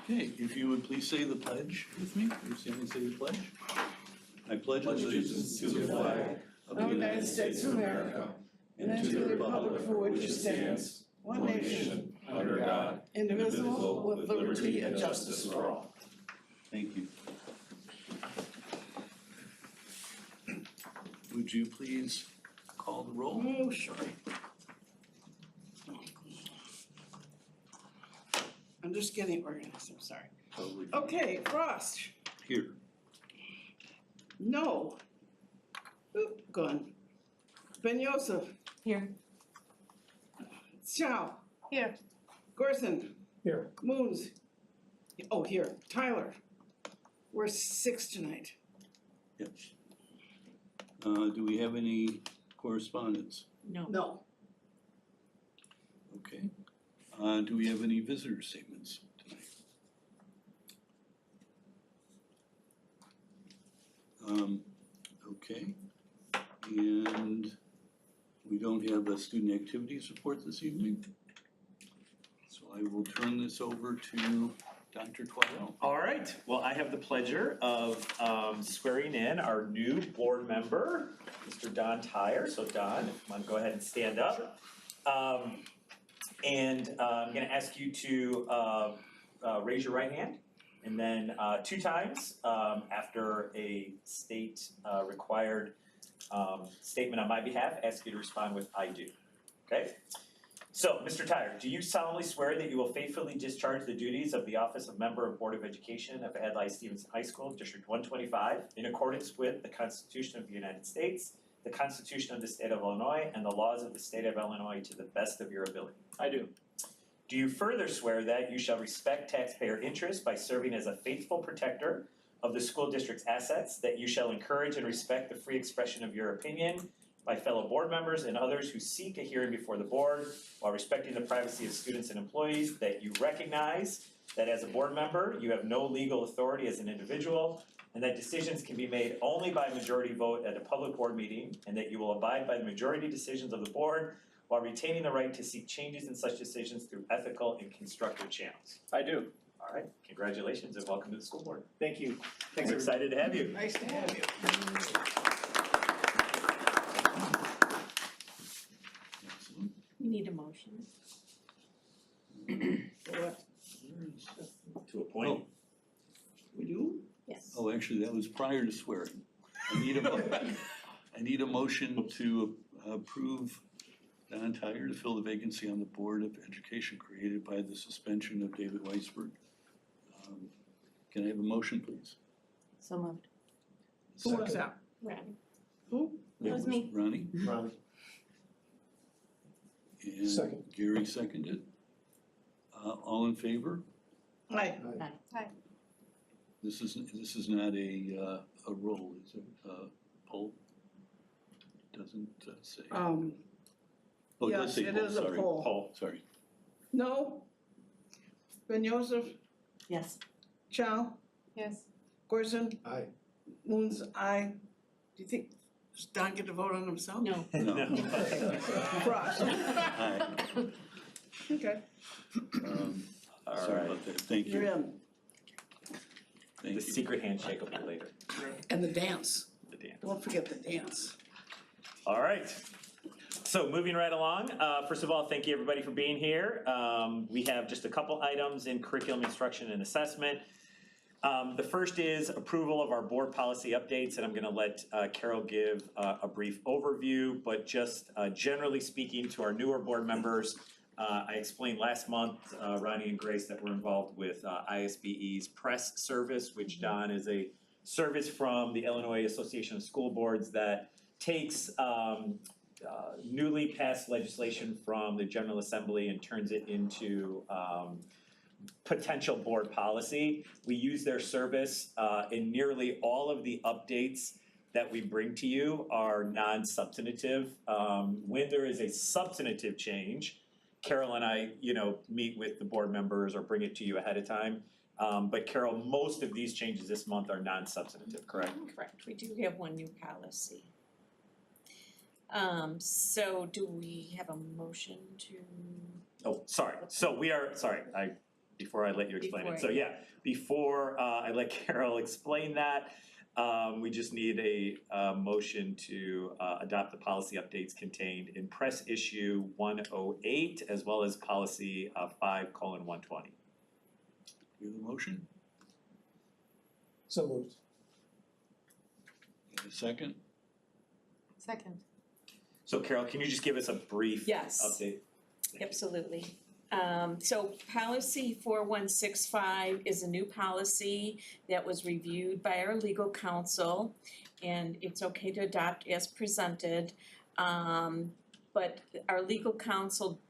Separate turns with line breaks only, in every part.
Okay, if you would please say the pledge with me. Will you stand and say the pledge? I pledge
allegiance to the flag
of the United States of America and to the republic for which it stands, one nation,
under God,
indivisible, with liberty and justice for all.
Thank you. Would you please call the roll?
Oh, sure. I'm just getting organized, I'm sorry.
Totally.
Okay, Frost,
Here.
no. Oop, gone. Ben Yosef.
Here.
Chow.
Here.
Gorson.
Here.
Moons. Oh, here. Tyler. We're 6 tonight.
Yes. Do we have any correspondence?
No.
No.
Okay. Do we have any visitor statements tonight? Okay. And we don't have a student activities report this evening. So I will turn this over to Dr. Twidell.
All right, well, I have the pleasure of swearing in our new board member, Mr. Don Tyre. So Don, if you want to go ahead and stand up. And I'm gonna ask you to raise your right hand. And then 2 times after a state required statement on my behalf, ask you to respond with "I do." Okay? So, Mr. Tyre, do you solemnly swear that you will faithfully discharge the duties of the office of Member of Board of Education of Adlai E Stevenson High School, District 125, in accordance with the Constitution of the United States, the Constitution of the State of Illinois, and the laws of the State of Illinois to the best of your ability?
I do.
Do you further swear that you shall respect taxpayer interests by serving as a faithful protector of the school district's assets, that you shall encourage and respect the free expression of your opinion by fellow board members and others who seek a hearing before the board while respecting the privacy of students and employees, that you recognize that as a board member you have no legal authority as an individual, and that decisions can be made only by majority vote at a public board meeting, and that you will abide by the majority decisions of the board while retaining the right to seek changes in such decisions through ethical and constructive channels?
I do.
All right, congratulations and welcome to the school board.
Thank you.
We're excited to have you.
Nice to have you.
Excellent.
We need a motion.
What?
To appoint.
Will you?
Yes.
Oh, actually, that was prior to swearing. I need a motion to approve Don Tyre to fill the vacancy on the Board of Education created by the suspension of David Weisberg. Can I have a motion, please?
So moved.
Who was that?
Ronnie.
Who?
That was me.
Ronnie?
Ronnie.
And
Second.
Gary seconded. All in favor?
Aye.
Hi.
This is not a roll, is it? Poll? Doesn't say. Oh, it does
yes,
say
it
poll,
is a
sorry.
poll.
Poll.
Sorry.
No? Ben Yosef?
Yes.
Chow?
Yes.
Gorson?
Aye.
Moons, aye. Do you think, does Don get to vote on himself?
No.
No.
Frost.
Aye.
Okay,
All
Sorry
right.
about that. Thank
you're
you.
in.
Thank
The
you.
secret handshake will be later.
And the dance.
The dance.
Don't forget the dance.
All right. So moving right along, first of all, thank you everybody for being here. We have just a couple items in curriculum instruction and assessment. The first is approval of our board policy updates, and I'm gonna let Carol give a brief overview, but just generally speaking to our newer board members, I explained last month, Ronnie and Grace, that we're involved with ISBE's press service, which, Don, is a service from the Illinois Association of School Boards that takes newly passed legislation from the General Assembly and turns it into potential board policy. We use their service in nearly all of the updates that we bring to you are non-substantive. When there is a substantive change, Carol and I, meet with the board members or bring it to you ahead of time. But Carol, most of these changes this month are non-substantive, correct?
Correct. We do have one new policy. So do we have a motion to?
Oh, sorry. So we are, sorry, I before I let you explain it.
Before,
So yeah, before I let Carol explain that, we just need a motion to adopt the policy updates contained in press issue 108 as well as policy 5:120.
You have a motion?
So moved.
And a second?
Second.
So Carol, can you just give us a brief
Yes.
update?
Absolutely. So policy 4165 is a new policy that was reviewed by our legal counsel, and it's okay to adopt as presented. But our legal counsel,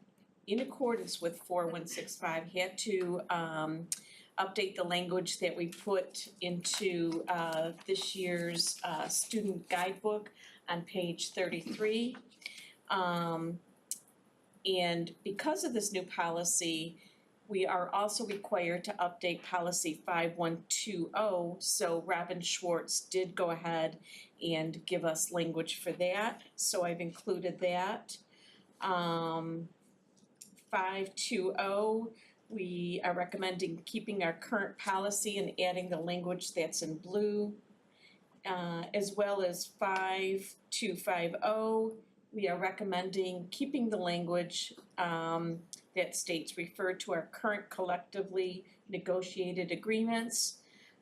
in accordance with 4165, had to update the language that we put into this year's student guidebook on page 33. And because of this new policy, we are also required to update policy 5120. So Robin Schwartz did go ahead and give us language for that. So I've included that. 520, we are recommending keeping our current policy and adding the language that's in blue. As well as 5250, we are recommending keeping the language that states refer to our current collectively negotiated agreements.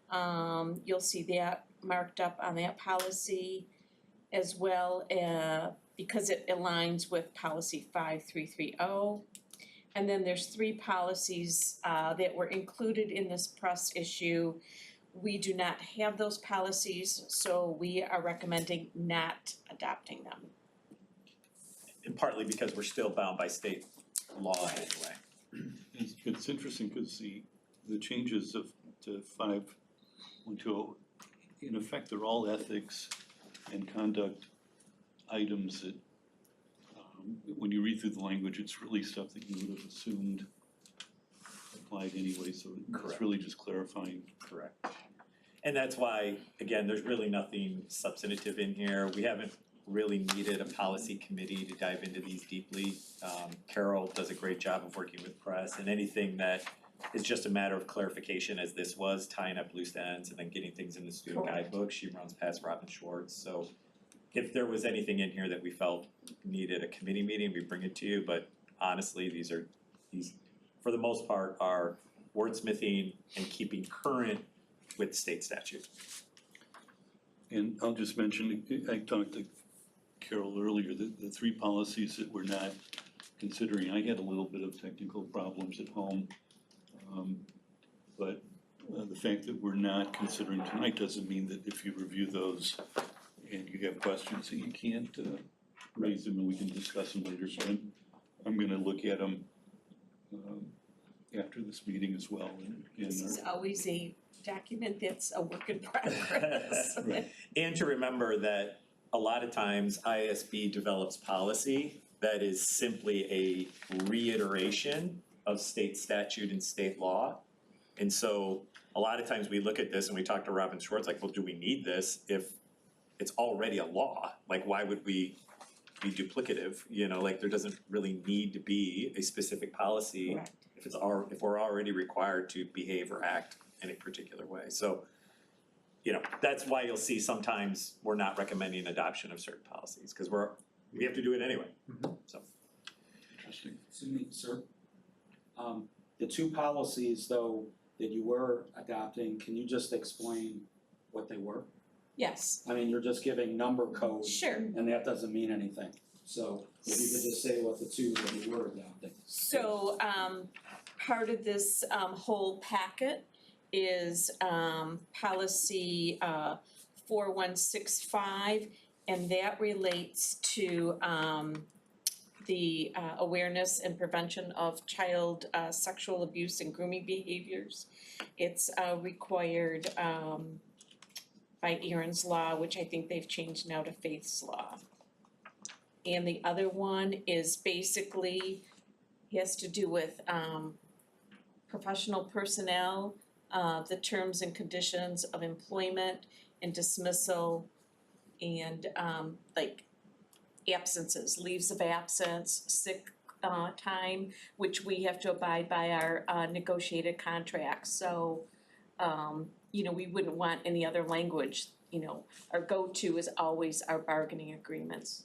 You'll see that marked up on that policy as well because it aligns with policy 5330. And then there's 3 policies that were included in this press issue. We do not have those policies, so we are recommending not adopting them.
And partly because we're still bound by state law anyway.
It's interesting because the changes to 5120, in effect, they're all ethics and conduct items that, when you read through the language, it's really stuff that you would have assumed applied anyway, so
Correct.
it's really just clarifying.
Correct. And that's why, again, there's really nothing substantive in here. We haven't really needed a policy committee to dive into these deeply. Carol does a great job of working with press, and anything that is just a matter of clarification, as this was, tying up loose ends and then getting things in the student guidebook, she runs past Robin Schwartz. So if there was anything in here that we felt needed a committee meeting, we bring it to you, but honestly, these for the most part are wordsmithing and keeping current with state statute.
And I'll just mention, I talked to Carol earlier, the 3 policies that we're not considering, I had a little bit of technical problems at home. But the fact that we're not considering tonight doesn't mean that if you review those and you have questions that you can't raise them and we can discuss them later. So I'm gonna look at them after this meeting as well.
This is always a document that's a work in progress.
Right.
And to remember that a lot of times ISB develops policy that is simply a reiteration of state statute and state law. And so a lot of times we look at this and we talk to Robin Schwartz, like, well, do we need this if it's already a law? Like, why would we be duplicative? You know, like, there doesn't really need to be a specific policy
Correct.
if we're already required to behave or act in a particular way. So, you know, that's why you'll see sometimes we're not recommending adoption of certain policies, because we have to do it anyway, so.
Interesting.
Excuse me, sir. The 2 policies, though, that you were adopting, can you just explain what they were?
Yes,
I mean, you're just giving number codes.
sure.
And that doesn't mean anything. So if you could just say what the 2 that you were adopting.
So part of this whole packet is policy 4165, and that relates to the awareness and prevention of child sexual abuse and grooming behaviors. It's required by Aaron's Law, which I think they've changed now to Faith's Law. And the other one is basically, has to do with professional personnel, the terms and conditions of employment and dismissal, and like absences, leaves of absence, sick time, which we have to abide by our negotiated contracts, so we wouldn't want any other language, our go-to is always our bargaining agreements.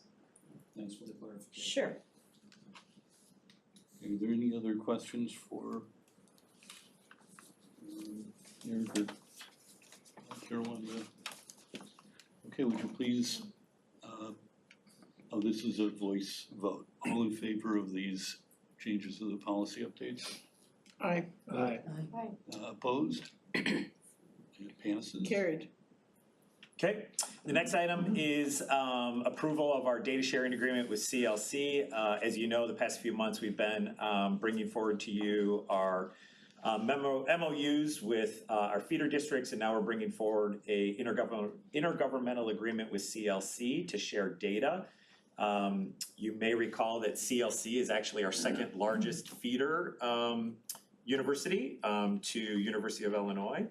Thanks for the clarification.
Sure.
Are there any other questions for Eric or Caroline? Okay, would you please, this is a voice vote. All in favor of these changes to the policy updates?
Aye.
Aye.
Opposed? It passes.
Carried.
Okay, the next item is approval of our data sharing agreement with CLC. As you know, the past few months, we've been bringing forward to you our MOUs with our feeder districts, and now we're bringing forward a intergovernmental agreement with CLC to share data. You may recall that CLC is actually our second largest feeder university to University of Illinois.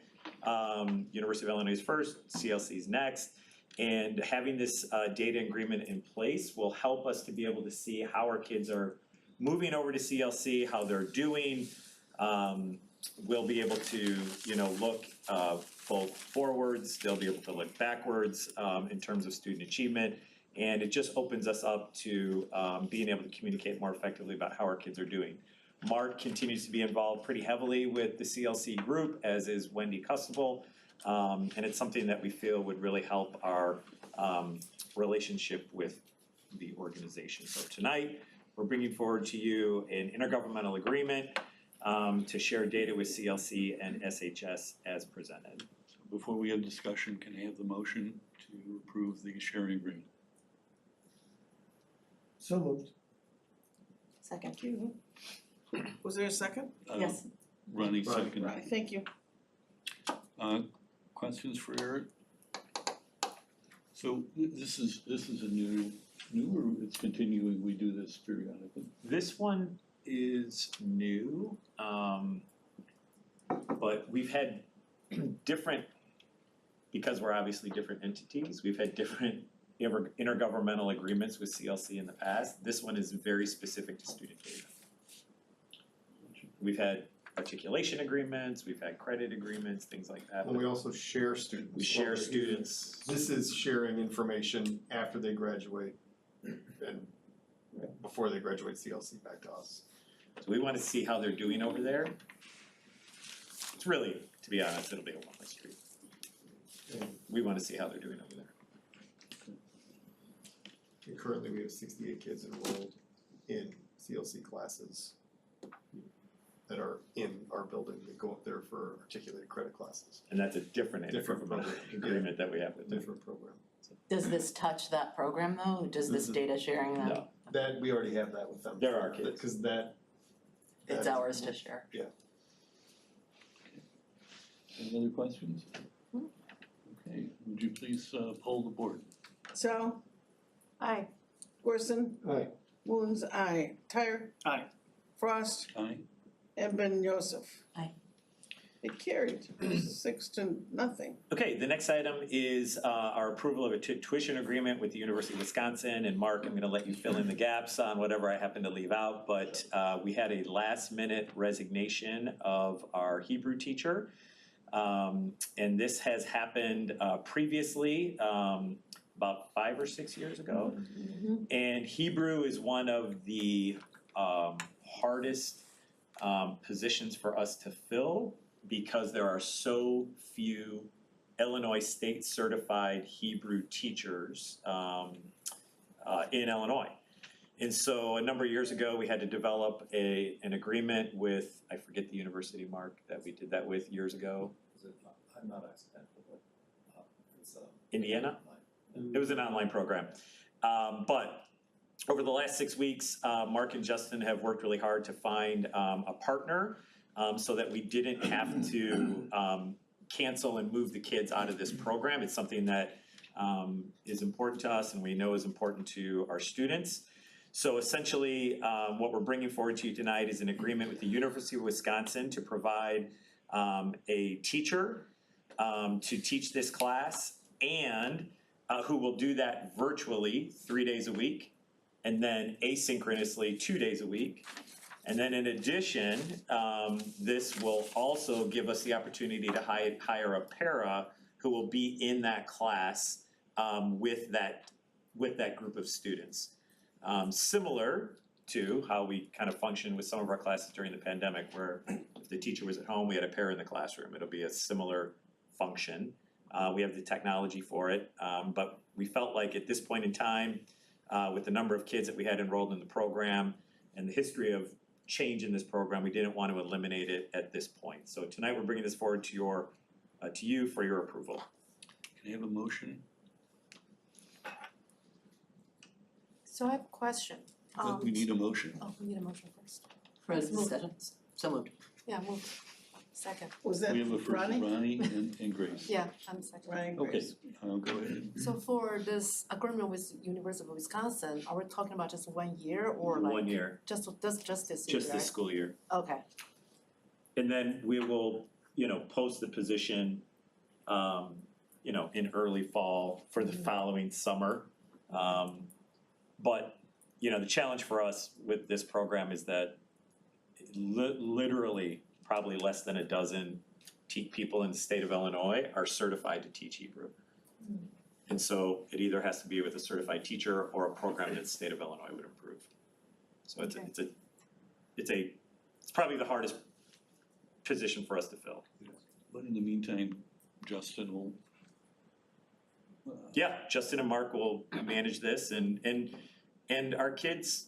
University of Illinois is first, CLC is next, and having this data agreement in place will help us to be able to see how our kids are moving over to CLC, how they're doing. We'll be able to, look both forwards, they'll be able to look backwards in terms of student achievement, and it just opens us up to being able to communicate more effectively about how our kids are doing. Mark continues to be involved pretty heavily with the CLC group, as is Wendy Custable, and it's something that we feel would really help our relationship with the organization. So tonight, we're bringing forward to you an intergovernmental agreement to share data with CLC and SHS as presented.
Before we have discussion, can I have the motion to approve the sharing agreement?
So moved.
Second.
Thank you. Was there a second?
Yes.
Ronnie, second.
Right, thank you.
Questions for Eric? So this is a new or it's continuing, we do this periodically?
This one is new, but we've had different, because we're obviously different entities, we've had different intergovernmental agreements with CLC in the past. This one is very specific to student data. We've had articulation agreements, we've had credit agreements, things like that.
And we also share students.
We share students.
This is sharing information after they graduate and before they graduate CLC back to us.
So we want to see how they're doing over there. It's really, to be honest, it'll be a one-way street. We want to see how they're doing over there.
And currently, we have 68 kids enrolled in CLC classes that are in our building that go up there for articulated credit classes.
And that's a different
Different
intergovernmental
program.
agreement that we have with them.
Different program.
Does this touch that program though? Does this data sharing that?
No,
That, we already have that with them.
They're our kids.
Because that.
It's ours to share.
Any other questions? Okay, would you please poll the board?
Sal,
Aye.
Gorson,
Aye.
Moons, aye. Tyre.
Aye.
Frost,
Aye.
and Ben Joseph.
Aye.
It carried 6-0.
Okay, the next item is our approval of a tuition agreement with the University of Wisconsin. And Mark, I'm gonna let you fill in the gaps on whatever I happen to leave out, but we had a last minute resignation of our Hebrew teacher. And this has happened previously, about 5 or 6 years ago. And Hebrew is one of the hardest positions for us to fill, because there are so few Illinois state certified Hebrew teachers in Illinois. And so a number of years ago, we had to develop an agreement with, I forget the university, Mark, that we did that with years ago.
I'm not accidental, but it's
Indiana? It was an online program. But over the last 6 weeks, Mark and Justin have worked really hard to find a partner so that we didn't have to cancel and move the kids out of this program. It's something that is important to us and we know is important to our students. So essentially, what we're bringing forward to you tonight is an agreement with the University of Wisconsin to provide a teacher to teach this class, and who will do that virtually 3 days a week. and then asynchronously 2 days a week. And then in addition, this will also give us the opportunity to hire a para who will be in that class with that group of students. Similar to how we kind of functioned with some of our classes during the pandemic, where if the teacher was at home, we had a para in the classroom. It'll be a similar function. We have the technology for it, but we felt like at this point in time, with the number of kids that we had enrolled in the program and the history of change in this program, we didn't want to eliminate it at this point. So tonight we're bringing this forward to you for your approval.
Can I have a motion?
So I have a question.
We need a motion.
Oh, we need a motion first.
For
Let's move.
discussion, so moved.
Yeah, move. Second.
Was that
We have a first,
Ronnie?
Ronnie and Grace.
Yeah, I'm second.
Ronnie
Okay,
Grace.
go ahead.
So for this agreement with University of Wisconsin, are we talking about just 1 year or like?
1 year,
Just this year,
just
right?
this school year.
Okay,
And then we will, post the position, in early fall for the following summer. But, the challenge for us with this program is that literally probably less than a dozen people in the state of Illinois are certified to teach Hebrew. And so it either has to be with a certified teacher or a program that the state of Illinois would approve. So it's probably the hardest position for us to fill.
But in the meantime, Justin will.
Yeah, Justin and Mark will manage this and our kids,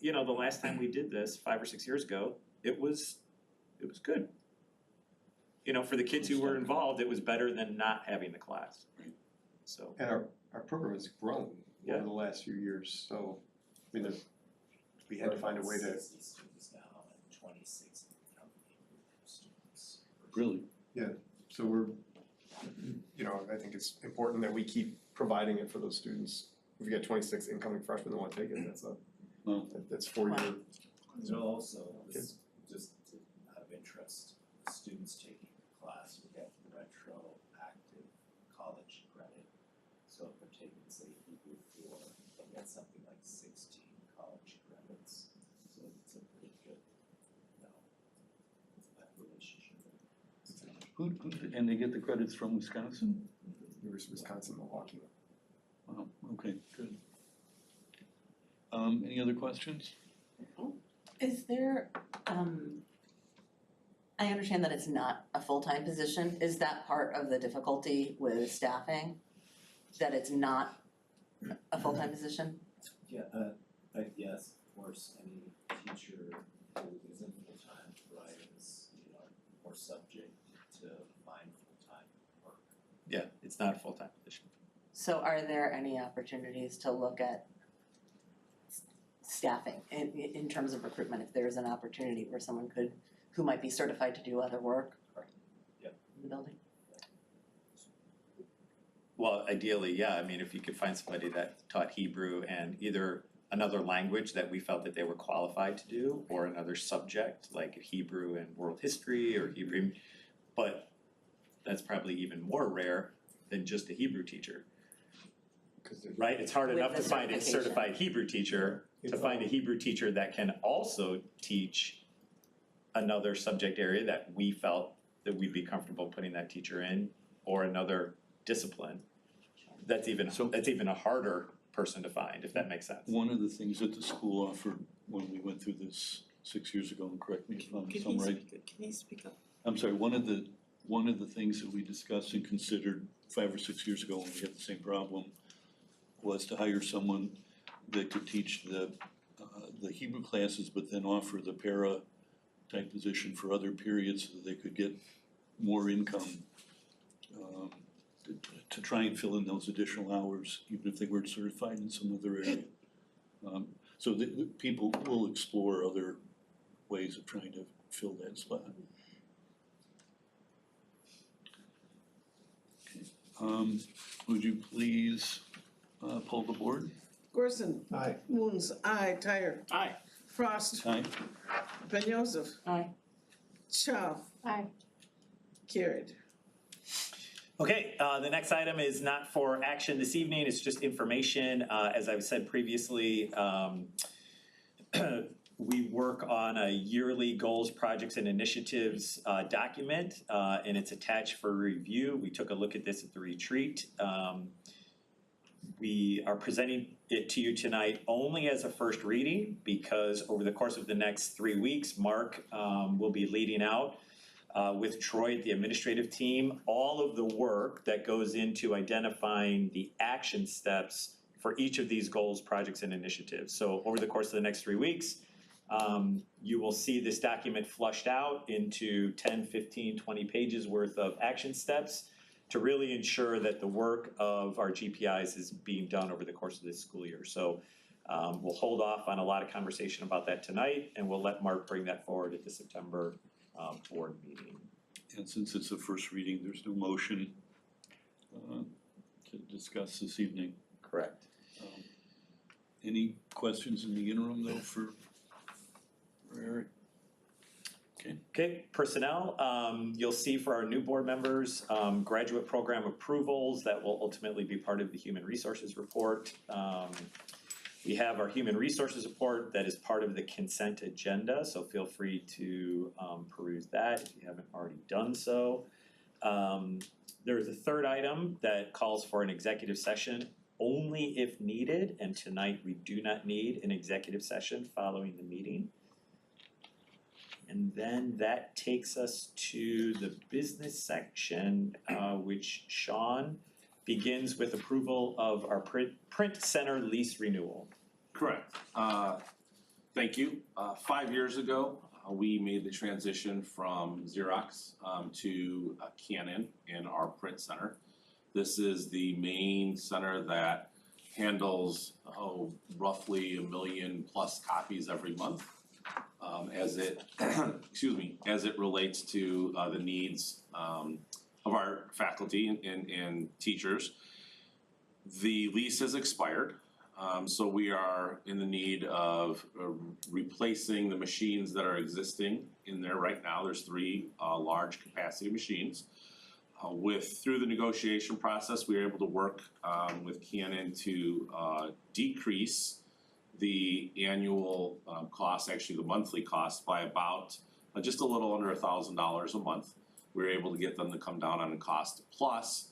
the last time we did this 5 or 6 years ago, it was good. For the kids who were involved, it was better than not having the class. So.
And our program has grown
Yeah.
over the last few years, so, I mean, we had to find a way to,
60 students now and 26 become students.
Really?
so we're, I think it's important that we keep providing it for those students. If we get 26 incoming freshmen that want to take it, that's 4 years.
There's also, just out of interest, students taking the class will get retroactive college credit. So if they're taking, say, Hebrew 4, they'll get something like 16 college credits. So it's a pretty good, relationship.
And they get the credits from Wisconsin?
University of Wisconsin, Milwaukee.
Wow, okay, good. Any other questions?
Is there, I understand that it's not a full-time position. Is that part of the difficulty with staffing? That it's not a full-time position?
Yeah, yes, of course, any teacher who isn't full-time, right, is, more subject to find full-time work.
Yeah, it's not a full-time position.
So are there any opportunities to look at staffing in terms of recruitment, if there's an opportunity where someone who might be certified to do other work?
Right. Yep.
In the building?
Well, ideally, yeah, if you could find somebody that taught Hebrew and either another language that we felt that they were qualified to do, or another subject like Hebrew and world history or Hebrew, but that's probably even more rare than just a Hebrew teacher. Right, it's hard
With
enough
the
to find a
certification.
certified Hebrew teacher, to find a Hebrew teacher that can also teach another subject area that we felt that we'd be comfortable putting that teacher in, or another discipline. That's even a harder person to find, if that makes sense.
One of the things that the school offered when we went through this 6 years ago, and correct me if I'm right.
Can you speak up?
I'm sorry, one of the things that we discussed and considered 5 or 6 years ago when we had the same problem was to hire someone that could teach the Hebrew classes, but then offer the para type position for other periods so that they could get more income to try and fill in those additional hours, even if they weren't certified in some other area. So the people will explore other ways of trying to fill that spot. Okay. Would you please pull the board?
Gorson.
Aye.
Moons, aye. Tyre.
Aye.
Frost.
Aye.
Ben Joseph.
Aye.
Chow.
aye.
Carried.
Okay, the next item is not for action this evening, it's just information. As I've said previously, we work on a yearly goals, projects, and initiatives document, and it's attached for review. We took a look at this at the retreat. We are presenting it to you tonight only as a first reading because over the course of the next 3 weeks, Mark will be leading out with Troy, the administrative team, all of the work that goes into identifying the action steps for each of these goals, projects, and initiatives. So over the course of the next 3 weeks, you will see this document flushed out into 10, 15, 20 pages worth of action steps to really ensure that the work of our GPIs is being done over the course of this school year. So we'll hold off on a lot of conversation about that tonight, and we'll let Mark bring that forward at the September board meeting.
And since it's a first reading, there's no motion to discuss this evening.
Correct.
Any questions in the interim though for Eric?
Okay, personnel, you'll see for our new board members, graduate program approvals that will ultimately be part of the human resources report. We have our human resources report that is part of the consent agenda, so feel free to peruse that if you haven't already done so. There is a third item that calls for an executive session only if needed, and tonight we do not need an executive session following the meeting. And then that takes us to the business section, which Sean begins with approval of our print center lease renewal.
Correct. Thank you. 5 years ago, we made the transition from Xerox to Canon in our print center. This is the main center that handles roughly 1 million plus copies every month. As it, as it relates to the needs of our faculty and teachers. The lease has expired, so we are in the need of replacing the machines that are existing in there right now. There's 3 large capacity machines. Through the negotiation process, we were able to work with Canon to decrease the annual cost, actually the monthly cost, by about just a little under $1,000 a month. We were able to get them to come down on the cost. Plus,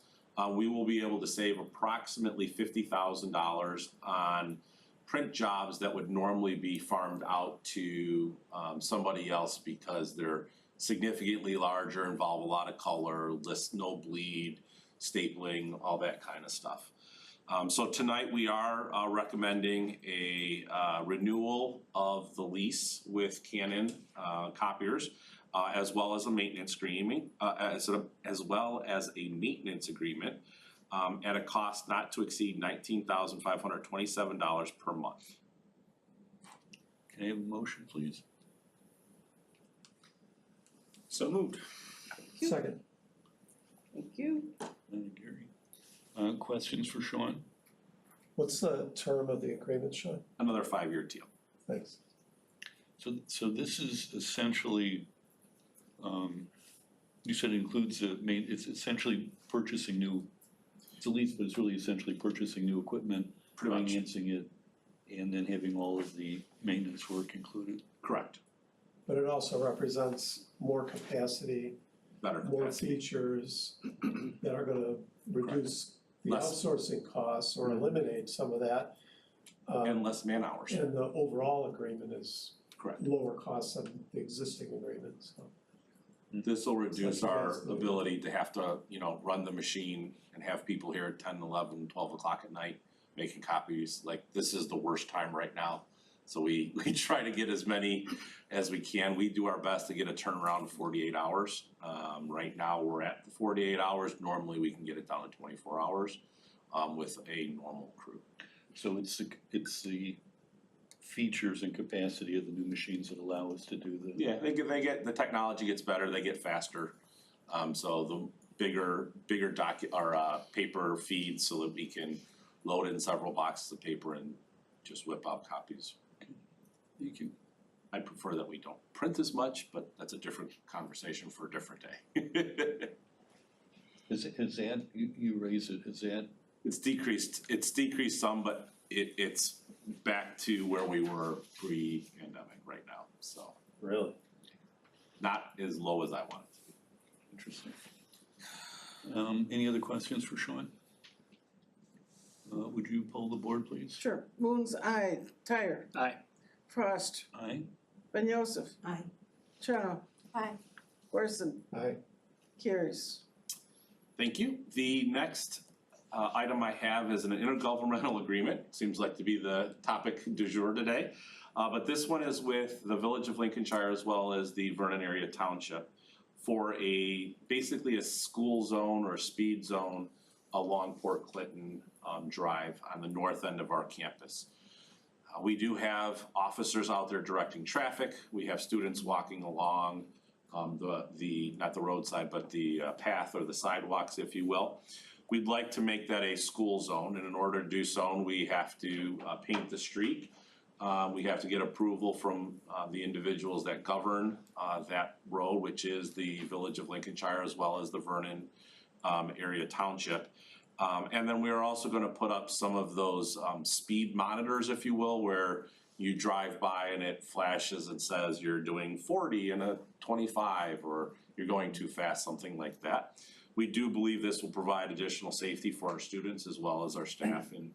we will be able to save approximately $50,000 on print jobs that would normally be farmed out to somebody else because they're significantly larger, involve a lot of color, no bleed, stapling, all that kind of stuff. So tonight we are recommending a renewal of the lease with Canon copiers, as well as a maintenance agreement, as well as a maintenance agreement at a cost not to exceed $19,527 per month.
Can I have a motion, please?
So moved.
Second. Thank you.
Thank you, Gary. Questions for Sean?
What's the term of the agreement, Sean?
Another 5-year deal.
Thanks.
So this is essentially, you said it includes it's essentially purchasing new, it's a lease, but it's really essentially purchasing new equipment,
Pretty much.
financing it, and then having all of the maintenance work included.
Correct.
But it also represents more capacity,
Better
more
capacity.
features that are gonna reduce the
Less.
outsourcing costs or eliminate some of that.
And less man hours.
And the overall agreement is
Correct.
lower costs than the existing agreement, so.
This will reduce
So
our
that's the-
ability to have to, run the machine and have people here at 10, 11, 12 o'clock at night making copies. Like, this is the worst time right now. So we try to get as many as we can. We do our best to get a turnaround in 48 hours. Right now, we're at the 48 hours. Normally, we can get it down to 24 hours with a normal crew.
So it's the features and capacity of the new machines that allow us to do the.
Yeah, they get the technology gets better. They get faster. So the bigger paper feeds so that we can load in several boxes of paper and just whip out copies.
Thank you.
I prefer that we don't print as much, but that's a different conversation for a different day.
Is that, you raise it, is that,
It's decreased some, but it's back to where we were pre-pandemic right now, so
Really?
not as low as I want it to be.
interesting. Any other questions for Sean? Would you poll the board, please?
Sure. Moon's aye. Tyre.
Aye.
Frost.
Aye.
Ben Joseph.
Aye.
Chow.
Aye.
Wilson.
Aye.
Carries.
Thank you. The next item I have is an intergovernmental agreement. Seems like to be the topic du jour today. But this one is with the Village of Lincolnshire as well as the Vernon area township for basically a school zone or speed zone along Port Clinton Drive on the north end of our campus. We do have officers out there directing traffic. We have students walking along not the roadside, but the path or the sidewalks, if you will. We'd like to make that a school zone, and in order to do so, we have to paint the street. We have to get approval from the individuals that govern that road, which is the Village of Lincolnshire as well as the Vernon area township. And then we are also gonna put up some of those speed monitors, if you will, where you drive by and it flashes and says you're doing 40 in a 25 or you're going too fast, something like that. We do believe this will provide additional safety for our students as well as our staff and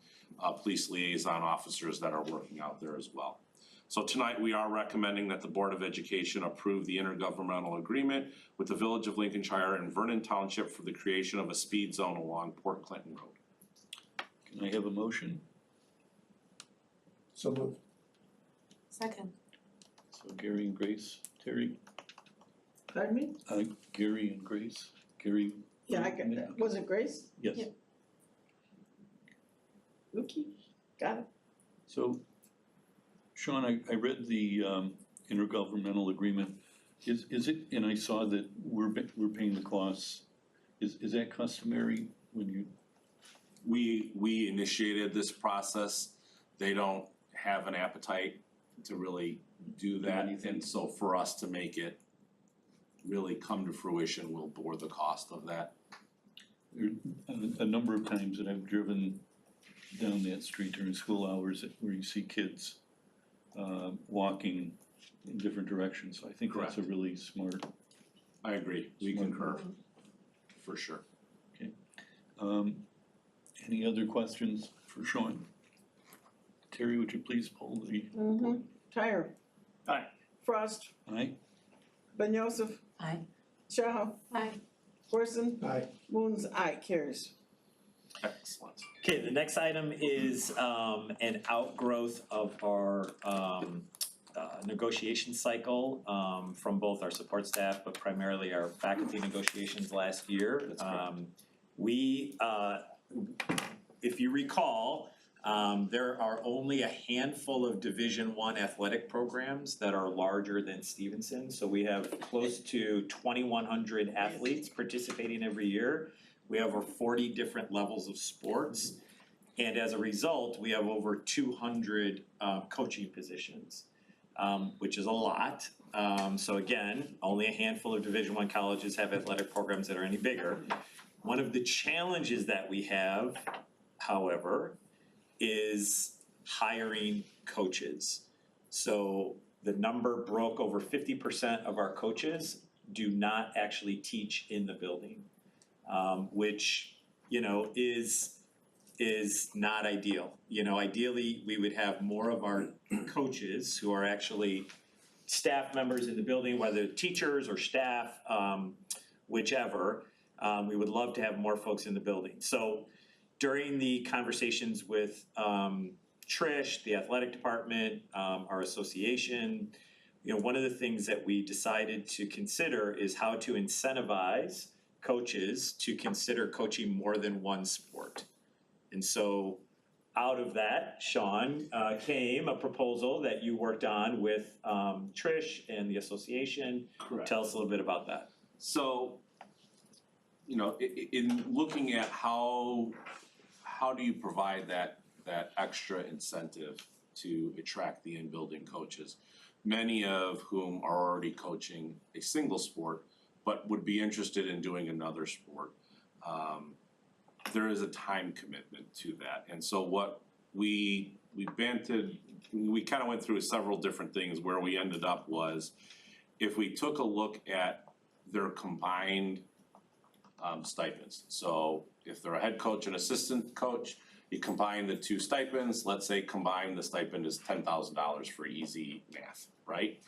police liaison officers that are working out there as well. So tonight we are recommending that the Board of Education approve the intergovernmental agreement with the Village of Lincolnshire and Vernon Township for the creation of a speed zone along Port Clinton Road.
Can I have a motion?
So moved.
Second.
So Gary and Grace, Terry,
Pardon me?
Gary and Grace, Gary.
Yeah, I got that. Was it Grace?
Yes.
Yeah. Okay, got it.
So, Sean, I read the intergovernmental agreement. Is it, and I saw that we're paying the costs. Is that customary when you?
We initiated this process. They don't have an appetite to really do that, and so for us to make it really come to fruition, we'll bore the cost of that.
There a number of times that I've driven down that street during school hours where you see kids walking in different directions. I think that's a really smart.
I agree, we
Smart
concur, for sure.
Any other questions for Sean? Terry, would you please poll the?
Tyre.
Aye.
Frost.
Aye.
Ben Joseph.
Aye.
Chow.
Aye.
Wilson.
Aye.
Moon's aye. Carries.
Excellent.
Okay, the next item is an outgrowth of our negotiation cycle from both our support staff, but primarily our faculty negotiations last year.
That's correct.
If you recall, there are only a handful of Division I athletic programs that are larger than Stevenson. So we have close to 2,100 athletes participating every year. We have over 40 different levels of sports. And as a result, we have over 200 coaching positions, which is a lot. So again, only a handful of Division I colleges have athletic programs that are any bigger. One of the challenges that we have, however, is hiring coaches. So the number broke over 50% of our coaches do not actually teach in the building, which, is not ideal. Ideally, we would have more of our coaches who are actually staff members in the building, whether teachers or staff, whichever. We would love to have more folks in the building. So during the conversations with Trish, the athletic department, our association, one of the things that we decided to consider is how to incentivize coaches to consider coaching more than one sport. And so out of that, Sean, came a proposal that you worked on with Trish and the association.
Correct.
Tell us a little bit about that.
So, in looking at how do you provide that extra incentive to attract the in-building coaches, many of whom are already coaching a single sport, but would be interested in doing another sport. there is a time commitment to that. And so what we kind of went through several different things. Where we ended up was, if we took a look at their combined stipends. So if they're a head coach and assistant coach, you combine the two stipends, let's say combined the stipend is $10,000 for easy math, right?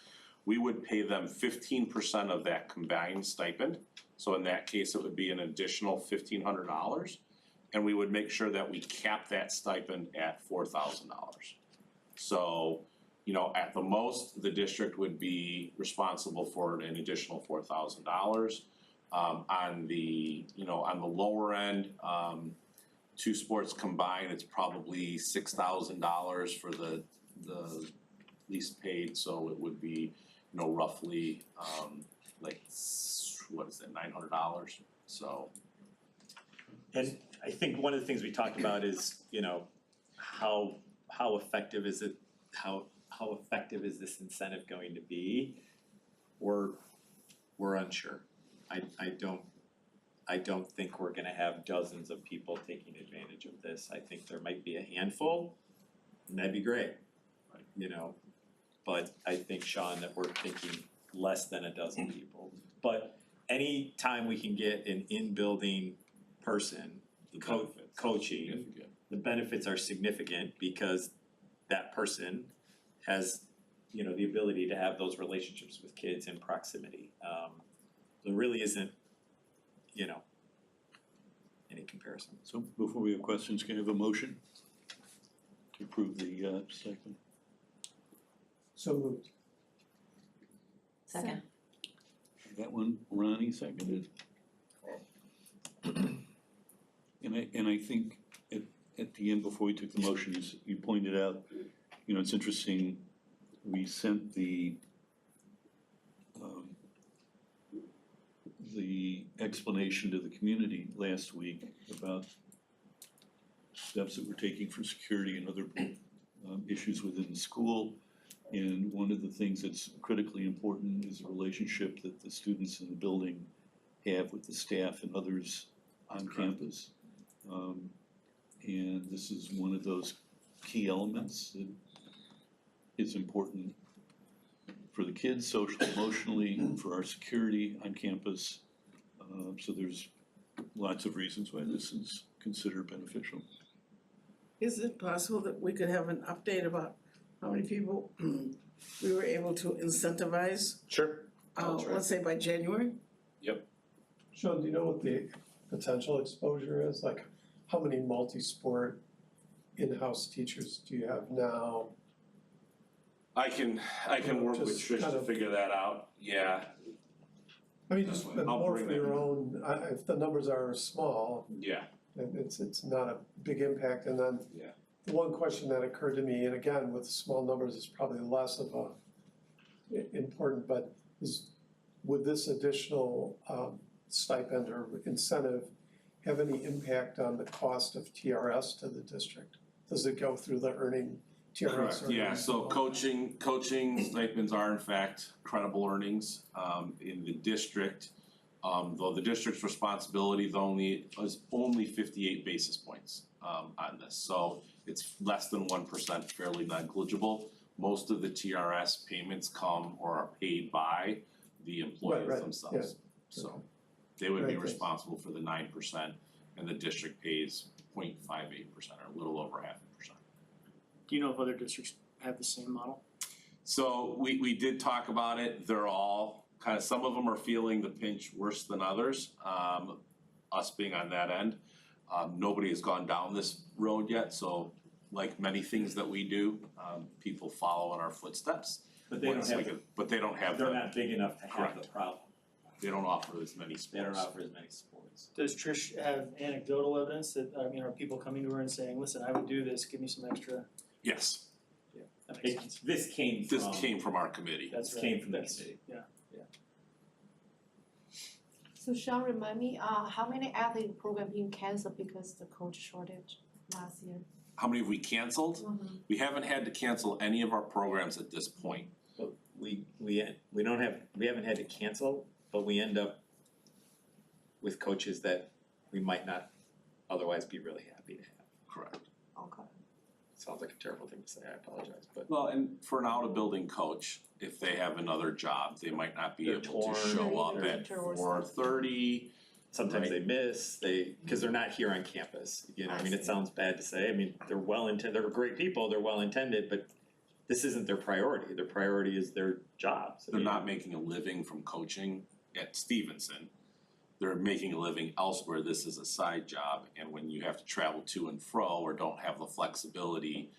We would pay them 15% of that combined stipend. So in that case, it would be an additional $1,500. And we would make sure that we cap that stipend at $4,000. So, you know, at the most, the district would be responsible for an additional $4,000. On the lower end, two sports combined, it's probably $6,000 for the least paid, so it would be, you know, roughly like, what is it, $900, so.
And I think one of the things we talked about is, you know, how effective is it, how effective is this incentive going to be? We're unsure. I don't think we're gonna have dozens of people taking advantage of this. I think there might be a handful, and that'd be great, you know. But I think, Sean, that we're thinking less than a dozen people. But any time we can get an in-building person coaching, the benefits are significant because that person has, you know, the ability to have those relationships with kids in proximity. There really isn't, you know, any comparison.
So before we have questions, can I have a motion to approve the stipend?
So moved.
Second.
That one, Ronnie seconded. And I think at the end, before we took the motion, you pointed out, you know, it's interesting, we sent the explanation to the community last week about steps that we're taking for security and other issues within the school. And one of the things that's critically important is the relationship that the students in the building have with the staff and others on campus. And this is one of those key elements that is important for the kids, socially, emotionally, for our security on campus. So there's lots of reasons why this is considered beneficial.
Is it possible that we could have an update about how many people we were able to incentivize,
Sure.
let's say by January?
Sean, do you know what the potential exposure is? Like, how many multi-sport in-house teachers do you have now?
I can work with
Just
Trish
kind
to
of-
figure that out, yeah,
I mean, just
I'll
more
bring
for
that.
your own, if the numbers are small,
yeah,
and it's not a big impact, and then
Yeah.
the one question that occurred to me, and again, with small numbers, it's probably less of a important, but would this additional stipend or incentive have any impact on the cost of TRS to the district? Does it go through the earning TRS?
correct, yeah, so coaching stipends are in fact credible earnings in the district. Though the district's responsibility is only 58 basis points on this, so it's less than 1%, fairly negligible. Most of the TRS payments come or are paid by the employees
Right,
themselves.
yeah.
So they would be
Right, thanks.
responsible for the 9%, and the district pays 0.58% or a little over 0.5%.
Do you know if other districts have the same model?
So we did talk about it, they're all kind of, some of them are feeling the pinch worse than others, us being on that end. Nobody has gone down this road yet, so like many things that we do, people follow in our footsteps.
But they don't have,
But they don't have
they're not big enough to have the
Correct.
problem.
they don't offer as many
They don't
sports.
offer as many sports.
Does Trish have anecdotal evidence that, are people coming to her and saying, listen, I would do this, give me some extra,
Yes,
that makes sense.
This came
this
from,
came from our committee.
That's
this
right.
came from the
That's-
committee.
Yeah.
So Sean, remind me, how many athlete program being canceled because the coach shortage last year?
How many have we canceled? We haven't had to cancel any of our programs at this point.
But we haven't had to cancel, but we end up with coaches that we might not
otherwise be really happy to have.
Correct.
Okay.
Sounds like a terrible thing to say, I apologize, but.
Well, and for an out-of-building coach, if they have another job, they might not be
They're
able to
torn,
show up
they're
at
teacher or
4:30.
Sometimes they miss, cause they're not here on campus, you know, I mean, it sounds bad to say, I mean, they're great people, they're well intended, but this isn't their priority is their jobs. I
They're
mean,
not making a living from coaching at Stevenson. They're making a living elsewhere, this is a side job, and when you have to travel to and fro or don't have the flexibility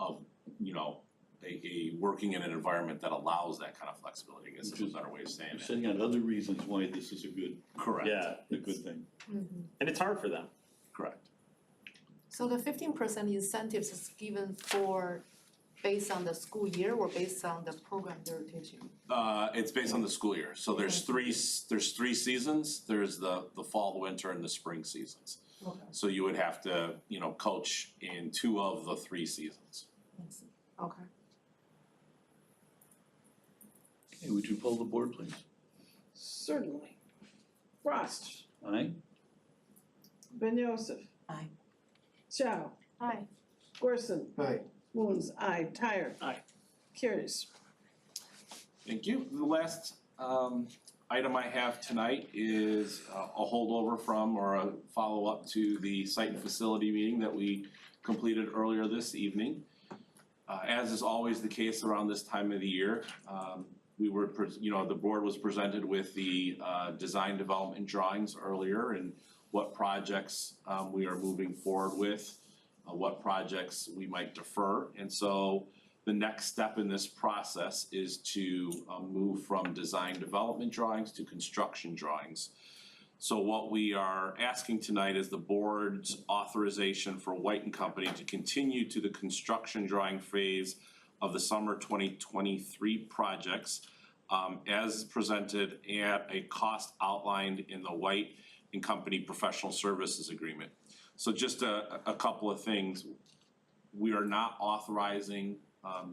of, you know, a working in an environment that allows that kind of flexibility, I guess is a better way of saying
You're
it.
setting out other reasons why this is a good,
Correct.
Yeah,
a good thing.
and it's hard for them.
Correct.
So the 15% incentives is given for, based on the school year or based on the program they're teaching?
It's based on the school year, so there's three seasons, there's the fall, the winter, and the spring seasons.
Okay.
So you would have to, you know, coach in 2 of the 3 seasons.
Okay.
Okay, would you poll the board, please?
Certainly. Frost,
Aye?
Ben Joseph.
Aye.
Chow,
Hi.
Gorson,
Aye.
Moons, aye, Tyre.
Aye.
Carries.
Thank you. The last item I have tonight is a holdover from or a follow-up to the site and facility meeting that we completed earlier this evening. As is always the case around this time of the year, we were, the board was presented with the design development drawings earlier and what projects we are moving forward with, what projects we might defer. And so the next step in this process is to move from design development drawings to construction drawings. So what we are asking tonight is the board's authorization for White and Company to continue to the construction drawing phase of the summer 2023 projects as presented at a cost outlined in the White and Company professional services agreement. So just a couple of things. We are not authorizing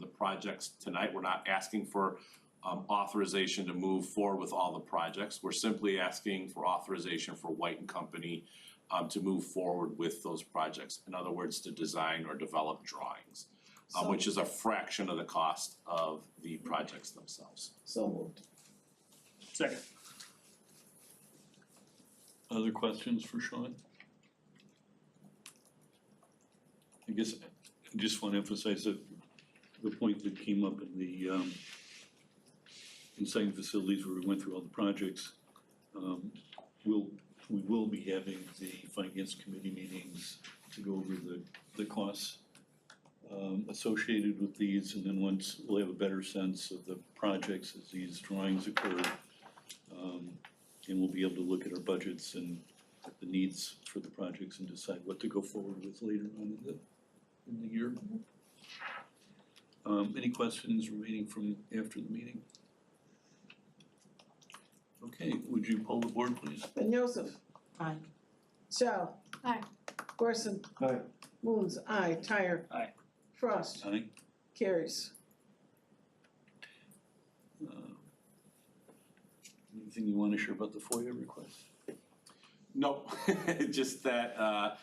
the projects tonight. We're not asking for authorization to move forward with all the projects. We're simply asking for authorization for White and Company to move forward with those projects. In other words, to design or develop drawings, which is a fraction of the cost of the projects themselves.
So moved.
Second.
Other questions for Sean? I guess I just want to emphasize that the point that came up in the in site and facilities where we went through all the projects, we will be having the finance committee meetings to go over the costs associated with these, and then once we'll have a better sense of the projects as these drawings occur, and we'll be able to look at our budgets and the needs for the projects and decide what to go forward with later on in the year. Any questions remaining from after the meeting? Okay, would you poll the board, please?
Ben Joseph.
Aye.
Chow.
Aye.
Gorson.
Aye.
Moons, aye, Tyre.
Aye.
Frost.
Aye.
Carries.
Anything you want to share about the FOIA request?
Nope, just that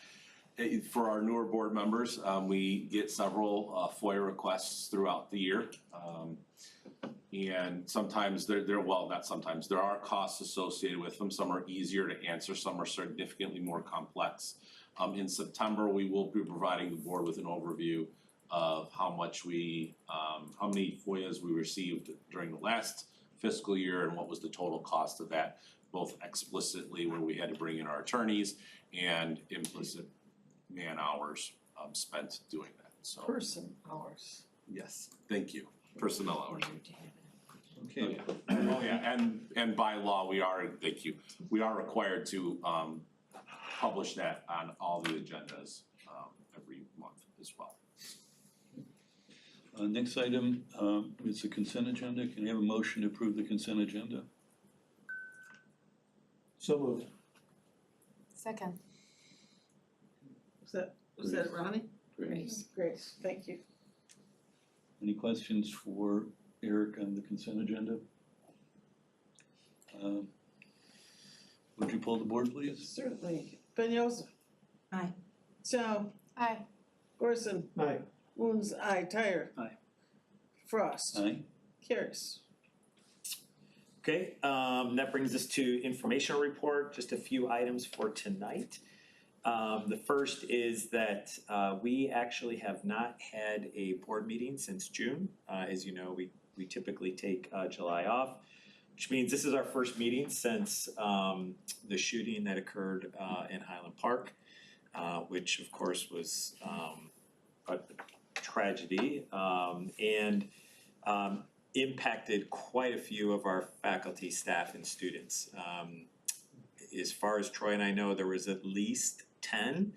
for our newer board members, we get several FOIA requests throughout the year. And sometimes there are costs associated with them. Some are easier to answer, some are significantly more complex. In September, we will be providing the board with an overview of how many FOIAs we received during the last fiscal year and what was the total cost of that, both explicitly where we had to bring in our attorneys and implicit man hours spent doing that, so.
Person hours.
Yes, thank you, personnel hours.
Okay.
Oh yeah, and by law, we are required to publish that on all the agendas every month as well.
Next item is the consent agenda. Can I have a motion to approve the consent agenda?
So moved.
Second.
Was that Ronnie?
Grace.
Grace, thank you.
Any questions for Eric on the consent agenda? Would you poll the board, please?
Certainly. Ben Joseph.
Aye.
Chow,
Aye.
Gorson,
Aye.
Moon's aye, Tyre.
Aye.
Frost,
Aye.
carries.
Okay, that brings us to informational report, just a few items for tonight. The first is that we actually have not had a board meeting since June. As you know, we typically take July off, which means this is our first meeting since the shooting that occurred in Highland Park, which of course was a tragedy and impacted quite a few of our faculty, staff, and students. As far as Troy and I know, there was at least 10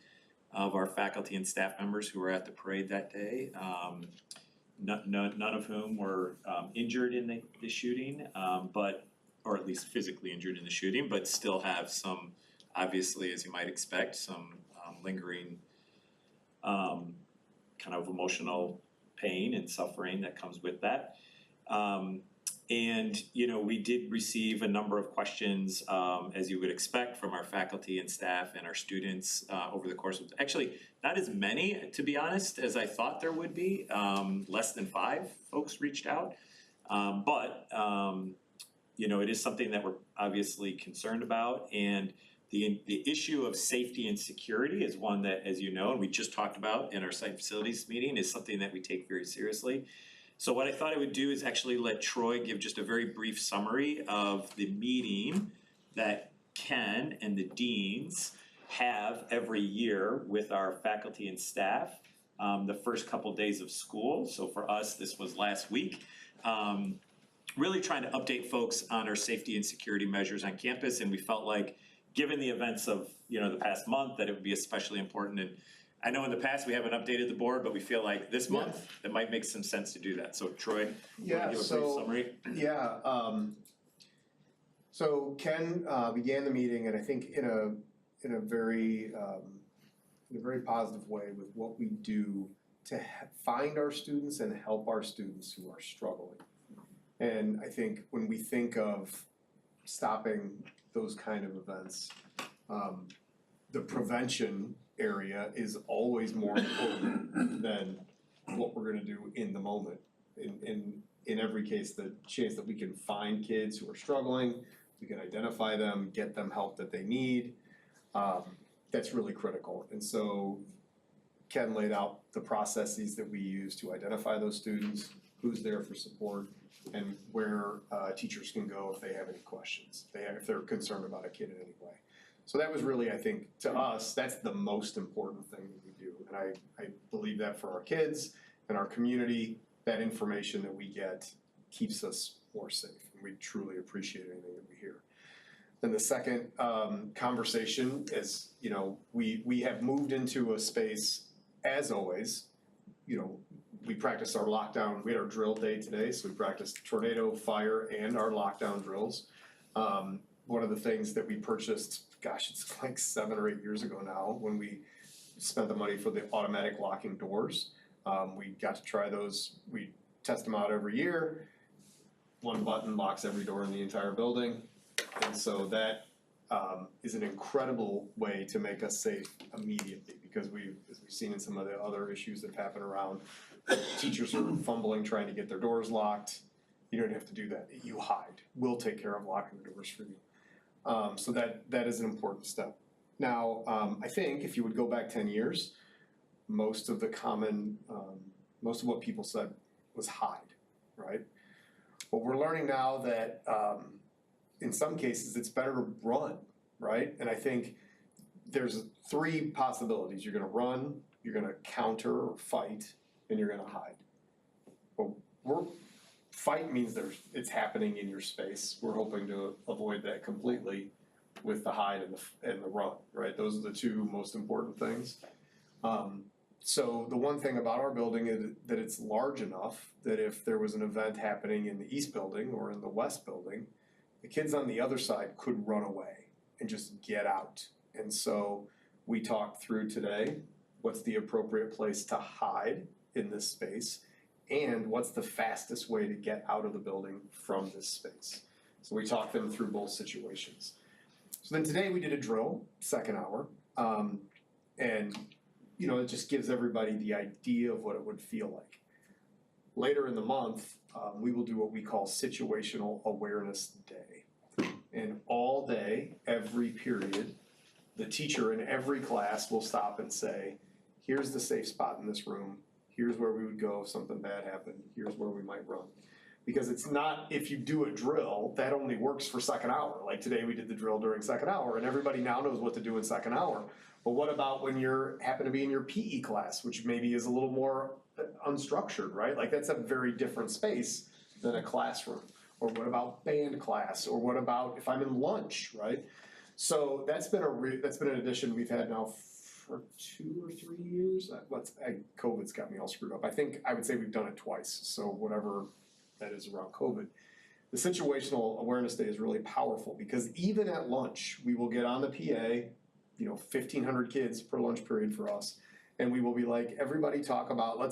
of our faculty and staff members who were at the parade that day. None of whom were injured in the shooting, or at least physically injured in the shooting, but still have some, obviously, as you might expect, some lingering kind of emotional pain and suffering that comes with that. And, you know, we did receive a number of questions, as you would expect, from our faculty and staff and our students over the course of, actually, not as many, to be honest, as I thought there would be. Less than 5 folks reached out. But you know, it is something that we're obviously concerned about. And the issue of safety and security is one that, as you know, and we just talked about in our site facilities meeting, is something that we take very seriously. So what I thought I would do is actually let Troy give just a very brief summary of the meeting that Ken and the deans have every year with our faculty and staff, the first couple days of school. So for us, this was last week. Really trying to update folks on our safety and security measures on campus, and we felt like, given the events of, you know, the past month, that it would be especially important. And I know in the past we haven't updated the board, but we feel like this month it might make some sense to do that. So Troy, you wanna give a brief summary?
So Ken began the meeting, and I think in a very positive way with what we do to find our students and help our students who are struggling. And I think when we think of stopping those kind of events, the prevention area is always more important than what we're gonna do in the moment. In every case, the chance that we can find kids who are struggling, we can identify them, get them help that they need, that's really critical. And so Ken laid out the processes that we use to identify those students, who's there for support, and where teachers can go if they have any questions, if they're concerned about a kid in any way. So that was really, I think, to us, that's the most important thing that we do. And I believe that for our kids and our community, that information that we get keeps us more safe. And we truly appreciate anything that we hear. Then the second conversation is, you know, we have moved into a space, as always, you know, we practice our lockdown. We had our drill day today, so we practiced tornado, fire, and our lockdown drills. One of the things that we purchased, gosh, it's like 7 or 8 years ago now, when we spent the money for the automatic locking doors. We got to try those. We test them out every year. One button locks every door in the entire building. And so that is an incredible way to make us safe immediately, because as we've seen in some of the other issues that happen around, teachers are fumbling trying to get their doors locked. You don't have to do that. You hide. We'll take care of locking the doors for you. So that is an important step. Now, I think if you would go back 10 years, most of what people said was hide, right? Well, we're learning now that in some cases it's better to run, right? And I think there's 3 possibilities. You're gonna run, you're gonna counter or fight, and you're gonna hide. Well, fight means it's happening in your space. We're hoping to avoid that completely with the hide and the run, right? Those are the 2 most important things. So the one thing about our building is that it's large enough that if there was an event happening in the east building or in the west building, the kids on the other side could run away and just get out. And so we talked through today, what's the appropriate place to hide in this space, and what's the fastest way to get out of the building from this space. So we talked them through both situations. So then today we did a drill, second hour. And, you know, it just gives everybody the idea of what it would feel like. Later in the month, we will do what we call Situational Awareness Day. And all day, every period, the teacher in every class will stop and say, here's the safe spot in this room. Here's where we would go if something bad happened. Here's where we might run. Because it's not, if you do a drill, that only works for second hour. Like today we did the drill during second hour and everybody now knows what to do in second hour. But what about when you're happen to be in your PE class, which maybe is a little more unstructured, right? Like that's a very different space than a classroom. Or what about band class? Or what about if I'm in lunch, right? So that's been an addition we've had now for 2 or 3 years. COVID's got me all screwed up. I would say we've done it twice. So whatever that is around COVID. The Situational Awareness Day is really powerful because even at lunch, we will get on the PA, 1,500 kids per lunch period for us. And we will be like, everybody let's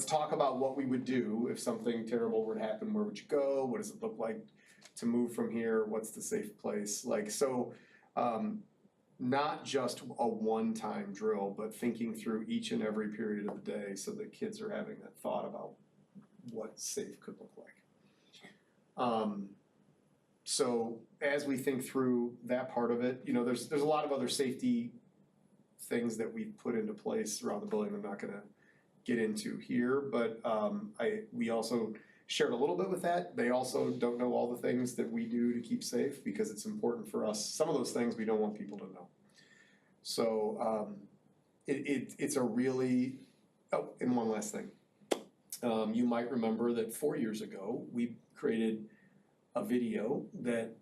talk about what we would do if something terrible were to happen. Where would you go? What does it look like to move from here? What's the safe place? Not just a one-time drill, but thinking through each and every period of the day so that kids are having that thought about what safe could look like. So as we think through that part of it, there's a lot of other safety things that we've put into place around the building I'm not gonna get into here, but we also shared a little bit with that. They also don't know all the things that we do to keep safe because it's important for us. Some of those things we don't want people to know. So it's a really, and one last thing. You might remember that 4 years ago, we created a video that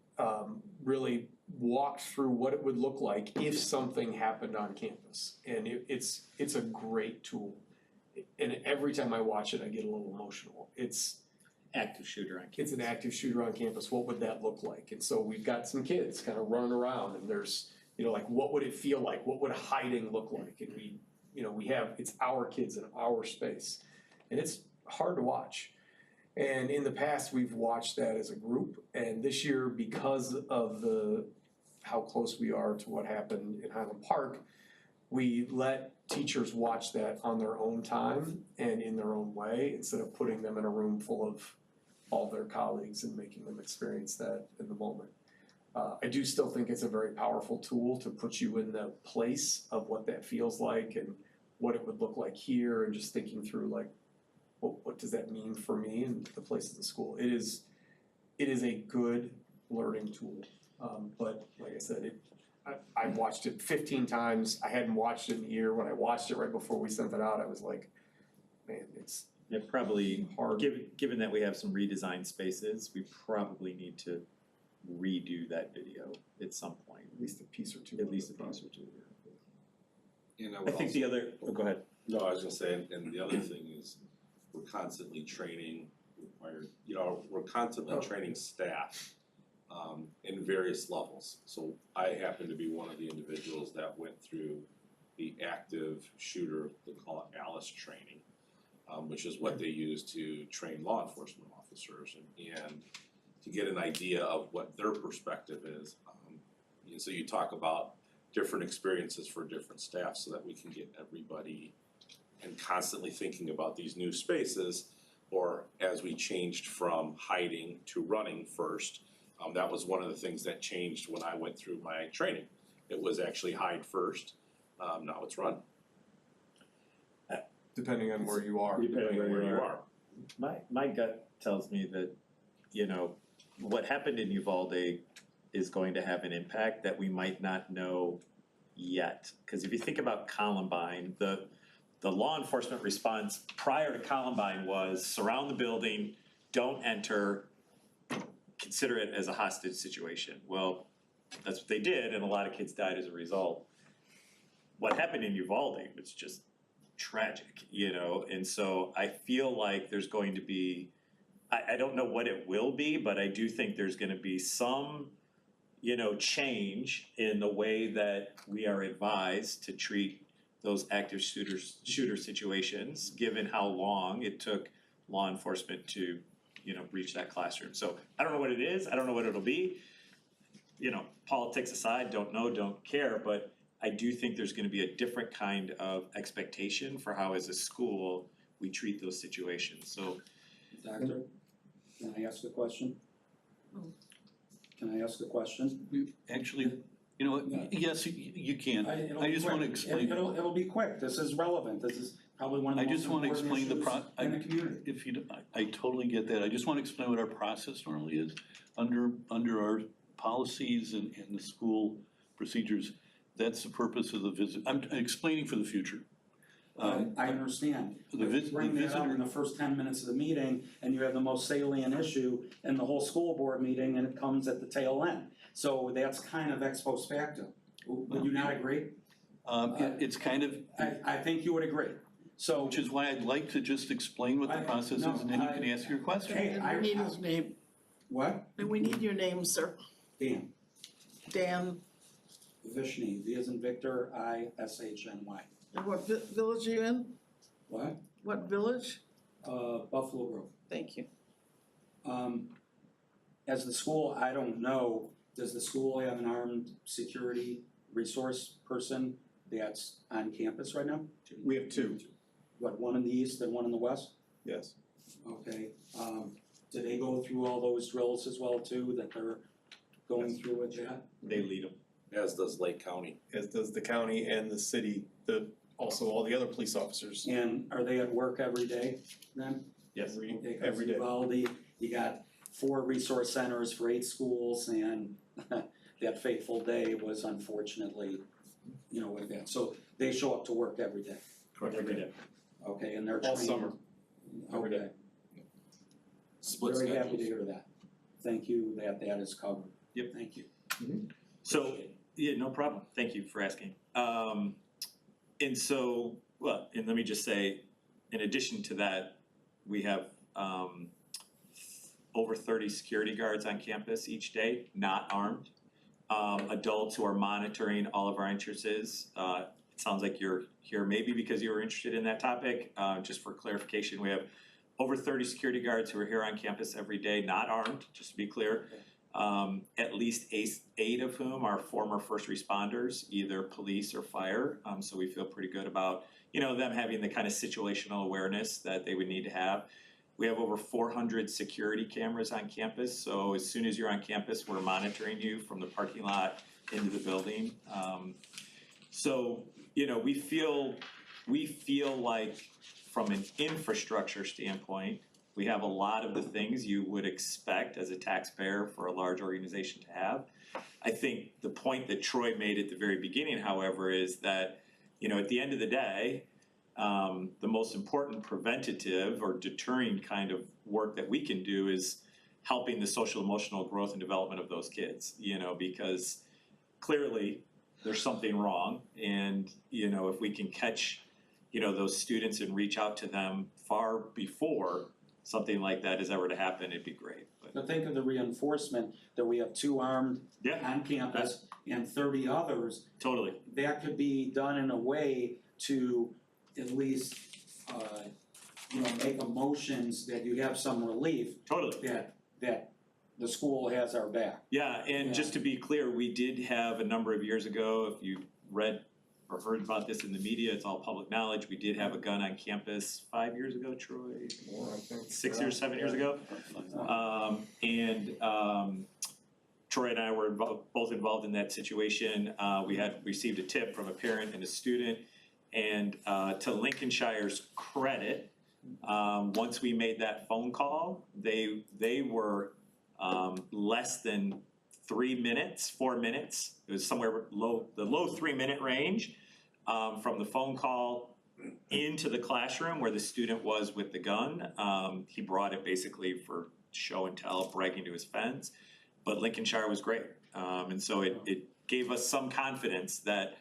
really walked through what it would look like if something happened on campus. And it's a great tool. And every time I watch it, I get a little emotional. It's
Active shooter on campus.
It's an active shooter on campus. What would that look like? And so we've got some kids kind of running around and there's, what would it feel like? What would hiding look like? And it's our kids in our space. And it's hard to watch. And in the past, we've watched that as a group. And this year, because of how close we are to what happened in Highland Park, we let teachers watch that on their own time and in their own way instead of putting them in a room full of all their colleagues and making them experience that in the moment. I do still think it's a very powerful tool to put you in the place of what that feels like and what it would look like here and just thinking through what does that mean for me and the place of the school. It is a good learning tool, but like I said, I've watched it 15 times. I hadn't watched it in a year. When I watched it right before we sent it out, I was like, man, it's
probably
hard.
Given that we have some redesigned spaces, we probably need to redo that video at some point.
At least a piece or two.
And
I think the other, go ahead.
No, I was gonna say, and the other thing is, we're constantly training, we're constantly training staff in various levels. So I happen to be one of the individuals that went through the active shooter, they call it ALICE training, which is what they use to train law enforcement officers and to get an idea of what their perspective is. So you talk about different experiences for different staff so that we can get everybody and constantly thinking about these new spaces, or as we changed from hiding to running first, that was one of the things that changed when I went through my training. It was actually hide first, now it's run.
Depending on where you are.
Depending on where you are.
My gut tells me that, what happened in Uvalde is going to have an impact that we might not know yet. Because if you think about Columbine, the law enforcement response prior to Columbine was surround the building, don't enter, consider it as a hostage situation. Well, that's what they did, and a lot of kids died as a result. What happened in Uvalde was just tragic, and so I feel like there's going to be, I don't know what it will be, but I do think there's gonna be some, change in the way that we are advised to treat those active shooter situations, given how long it took law enforcement to, reach that classroom. So I don't know what it is, I don't know what it'll be. Politics aside, don't know, don't care, but I do think there's gonna be a different kind of expectation for how as a school we treat those situations, so.
Doctor, can I ask a question? Can I ask a question?
Actually, you know what, yes, you can.
It'll
I
be
just wanna
quick.
explain.
It'll be quick, this is relevant, this is probably one of
I
the most
just wanna
important
explain the
issues in the community.
if you, I totally get that, I just wanna explain what our process normally is. Under our policies and the school procedures, that's the purpose of the visit, I'm explaining for the future.
I understand,
the
but
vis-
you bring
the
that up in
visitor-
the first 10 minutes of the meeting, and you have the most salient issue in the whole school board meeting, and it comes at the tail end. So that's kind of ex post facto, would you not agree?
It's kind of,
I think you would agree, so.
which is why I'd like to just explain what the process is, and then you can ask your question.
Hey,
And we need his name,
What?
and we need your name, sir.
Dan,
Dan,
Vishny, V as in Victor, I-S-H-N-Y.
and what village are you in?
What?
What village?
Buffalo Grove.
Thank you.
As the school, I don't know, does the school have an armed security resource person that's on campus right now?
We have two,
What, one in the east and one in the west?
yes.
Okay, do they go through all those drills as well too, that they're going through with that?
They lead them.
As does Lake County.
As does the county and the city, also all the other police officers.
And are they at work every day then?
Yes.
Okay, 'cause
Every day.
Uvalde, you got 4 resource centers for 8 schools, and that fateful day was unfortunately, with that. So they show up to work every day,
Every day.
okay, and they're
All
trained.
summer. Every day.
Okay,
Split
very happy to
schedules.
hear that. Thank you, that is covered.
Yep.
Thank you.
So, yeah, no problem, thank you for asking. And so, well, and let me just say, in addition to that, we have over 30 security guards on campus each day, not armed. Adults who are monitoring all of our entrances. It sounds like you're here maybe because you were interested in that topic. Just for clarification, we have over 30 security guards who are here on campus every day, not armed, just to be clear. At least 8 of whom are former first responders, either police or fire. So we feel pretty good about, them having the kind of situational awareness that they would need to have. We have over 400 security cameras on campus, so as soon as you're on campus, we're monitoring you from the parking lot into the building. So, we feel like from an infrastructure standpoint, we have a lot of the things you would expect as a taxpayer for a large organization to have. I think the point that Troy made at the very beginning, however, is that, at the end of the day, the most important preventative or deterring kind of work that we can do is helping the social emotional growth and development of those kids, because clearly there's something wrong, and, if we can catch, those students and reach out to them far before something like that is ever to happen, it'd be great.
But think of the reinforcement, that we have 2 armed on campus and 30 others.
Totally.
That could be done in a way to at least, make emotions that you have some relief.
Totally.
That the school has our back.
Yeah, and just to be clear, we did have a number of years ago, if you read or heard about this in the media, it's all public knowledge, we did have a gun on campus 5 years ago, Troy?
More, I think.
6 years, 7 years ago? Troy and I were both involved in that situation. We had received a tip from a parent and a student, and to Lincolnshire's credit, once we made that phone call, they were less than 3 minutes, 4 minutes. It was somewhere the low 3-minute range from the phone call into the classroom where the student was with the gun. He brought it basically for show and tell, bragging to his friends. But Lincolnshire was great, and so it gave us some confidence that